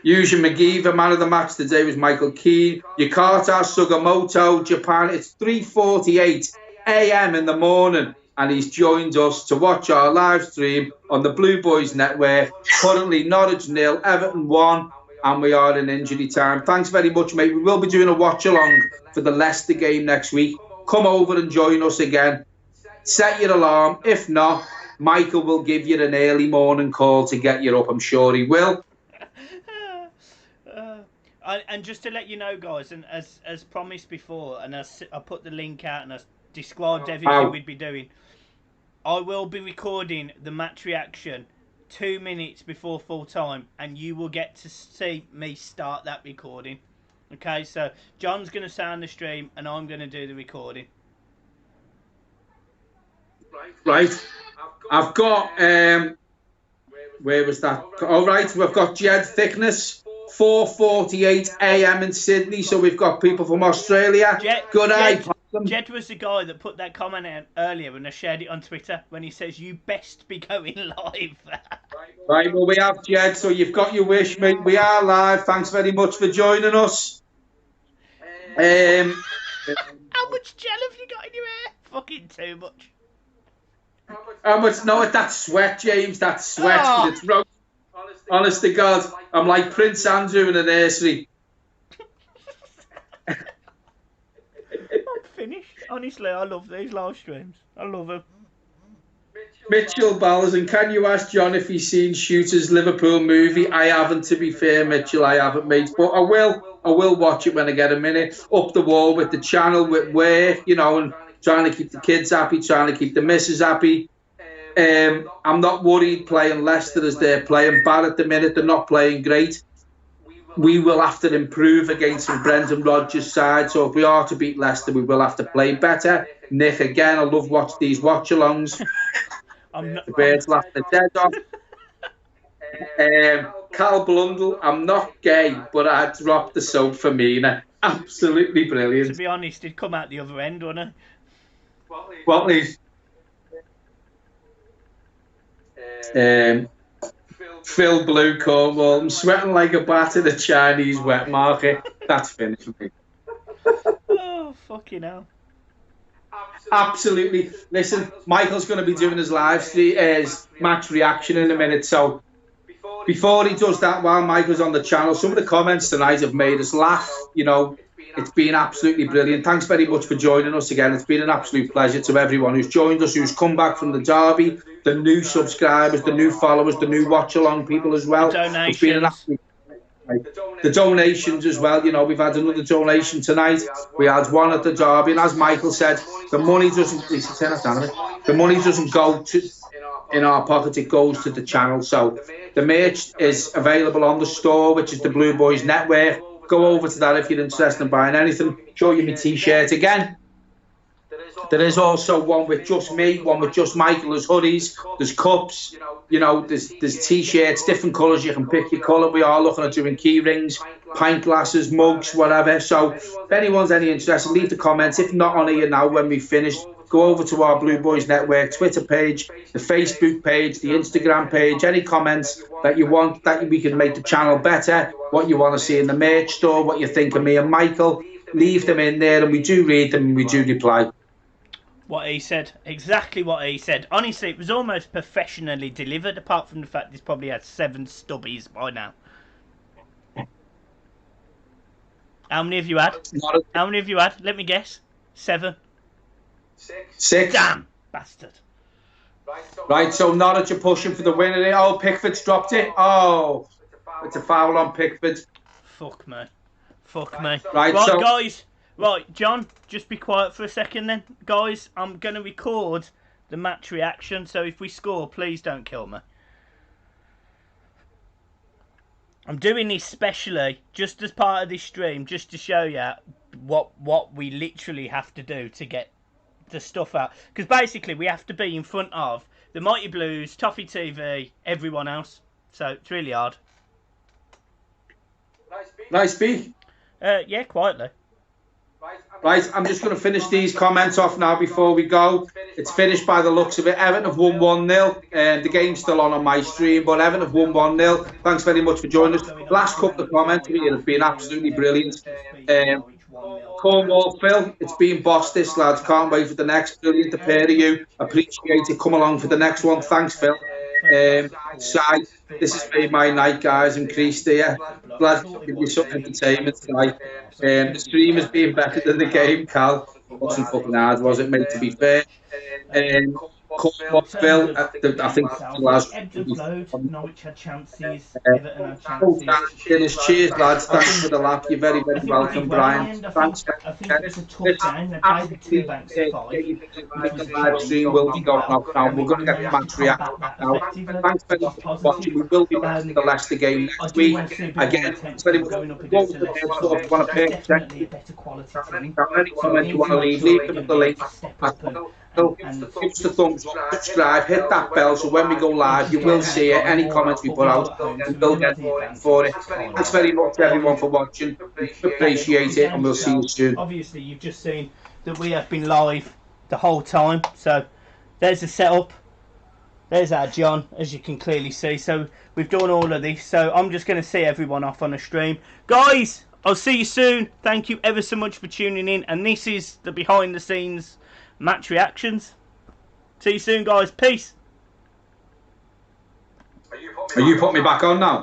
Yusha McGeever, man of the match today was Michael Keane. Yukata Sugimoto, Japan. It's 3:48 a.m. in the morning, and he's joined us to watch our live stream on the Blue Boys Network. Currently, Norwich 0, Everton 1, and we are in injury time. Thanks very much, mate. We will be doing a watch-along for the Leicester game next week. Come over and join us again. Set your alarm. If not, Michael will give you an early morning call to get you up. I'm sure he will. And just to let you know, guys, and as promised before, and I put the link out and I described everything we'd be doing, I will be recording the match reaction 2 minutes before full time, and you will get to see me start that recording. Okay, so John's going to sound the stream, and I'm going to do the recording. Right. I've got, where was that? All right, we've got Jed Thickness, 4:48 a.m. in Sydney, so we've got people from Australia. Good night. Jed was the guy that put that comment out earlier, and I shared it on Twitter, when he says, you best be going live. Right, well, we have Jed, so you've got your wish, mate. We are live. Thanks very much for joining us. How much gel have you got in your hair? Fucking too much. How much? No, that's sweat, James. That's sweat. Oh. It's rough. Honest to God, I'm like Prince Andrew in a nursery. I'm finished. Honestly, I love these live streams. I love them. Mitchell Ballerson, can you ask John if he's seen Shooter's Liverpool movie? I haven't, to be fair, Mitchell. I haven't, mate. But I will. I will watch it when I get a minute. Up the wall with the channel, with work, you know, and trying to keep the kids happy, trying to keep the missus happy. I'm not worried playing Leicester as they're playing bad at the minute. They're not playing great. We will have to improve against Brendan Rodgers' side. So if we are to beat Leicester, we will have to play better. Nick, again, I love these watch-alongs. The birds laugh their dead off. Cal Blundell, I'm not gay, but I dropped the soap for Mina. Absolutely brilliant. To be honest, he'd come out the other end, wouldn't he? Watley's. Phil Blue Cornwall. I'm sweating like a bat in a Chinese wet market. That's finished me. Oh, fucking hell. Absolutely. Listen, Michael's going to be doing his his match reaction in a minute. So before he does that, while Michael's on the channel, some of the comments tonight have made us laugh. You know, It's been absolutely brilliant. Thanks very much for joining us again. It's been an absolute pleasure to everyone who's joined us, who's come back from the derby, the new subscribers, the new followers, the new watch-along people as well. It's been an absolute the donations as well. You know, we've had another donation tonight. We had one at the derby, and as Michael said, the money doesn't. The money doesn't go to in our pocket. It goes to the channel. So the merch is available on the store, which is the Blue Boys Network. Go over to that if you're interested in buying anything. Show you my T-shirt again. There is also one with just me, one with just Michael. There's hoodies, there's cups, you know, there's T-shirts, different colours. You can pick your colour. We are looking at doing key rings, pint glasses, mugs, whatever. So if anyone's any interested, leave the comments. If not on here now, when we finish, go over to our Blue Boys Network Twitter page, the Facebook page, the Instagram page. Any comments that you want, that we can make the channel better, what you want to see in the merch store, what you think of me and Michael, leave them in there, and we do read them and we do reply. What he said, exactly what he said. Honestly, it was almost professionally delivered, apart from the fact he's probably had 7 stubbies by now. How many have you had? How many have you had? Let me guess. 7. 6. Damn bastard. Right, so Norwich are pushing for the win. Oh, Pickford's dropped it. Oh, it's a foul on Pickford. Fuck me. Fuck me. Right, so guys. Right, John, just be quiet for a second then. Guys, I'm going to record the match reaction, so if we score, please don't kill me. I'm doing this specially, just as part of this stream, just to show you what we literally have to do to get the stuff out. Because basically, we have to be in front of the Mighty Blues, Toffee TV, everyone else. So, it's really hard. Nice B. Yeah, quietly. Right, I'm just going to finish these comments off now before we go. It's finished by the looks of it. Everton have won 1-0. The game's still on my stream, but Everton have won 1-0. Thanks very much for joining us. Last couple of comments here have been absolutely brilliant. Cornwall, Phil, it's been boss this, lads. Can't wait for the next. Brilliant, the pair of you. Appreciate it. Come along for the next one. Thanks, Phil. Si, this has made my night, guys. Increased here. Glad to give you some entertainment tonight. The stream has been better than the game, Cal. It wasn't fucking hard, was it, mate, to be fair? Phil, I think the last. Norwich had chances. Everton had chances. Cheers, lads. Thanks for the lap. You're very, very welcome, Brian. Thanks. I think it was a tough game. They played the 2 banks of 5. The live stream will be going up now. We're going to get the match reaction now. Thanks very much for watching. We will be back in the Leicester game next week. Again, it's very much going up against the Leicester. If you want to pay attention, any comment you want to leave them at the link. Give us the thumbs up, subscribe, hit that bell so when we go live you will see it. Any comments we put out and we'll get for it. Thanks very much everyone for watching. Appreciate it, and we'll see you soon. Obviously you've just seen that we have been live the whole time, so there's the setup. There's our John, as you can clearly see. So we've done all of this, so I'm just going to see everyone off on a stream. Guys, I'll see you soon. Thank you ever so much for tuning in, and this is the behind the scenes match reactions. See you soon, guys. Peace. Are you putting me back on now?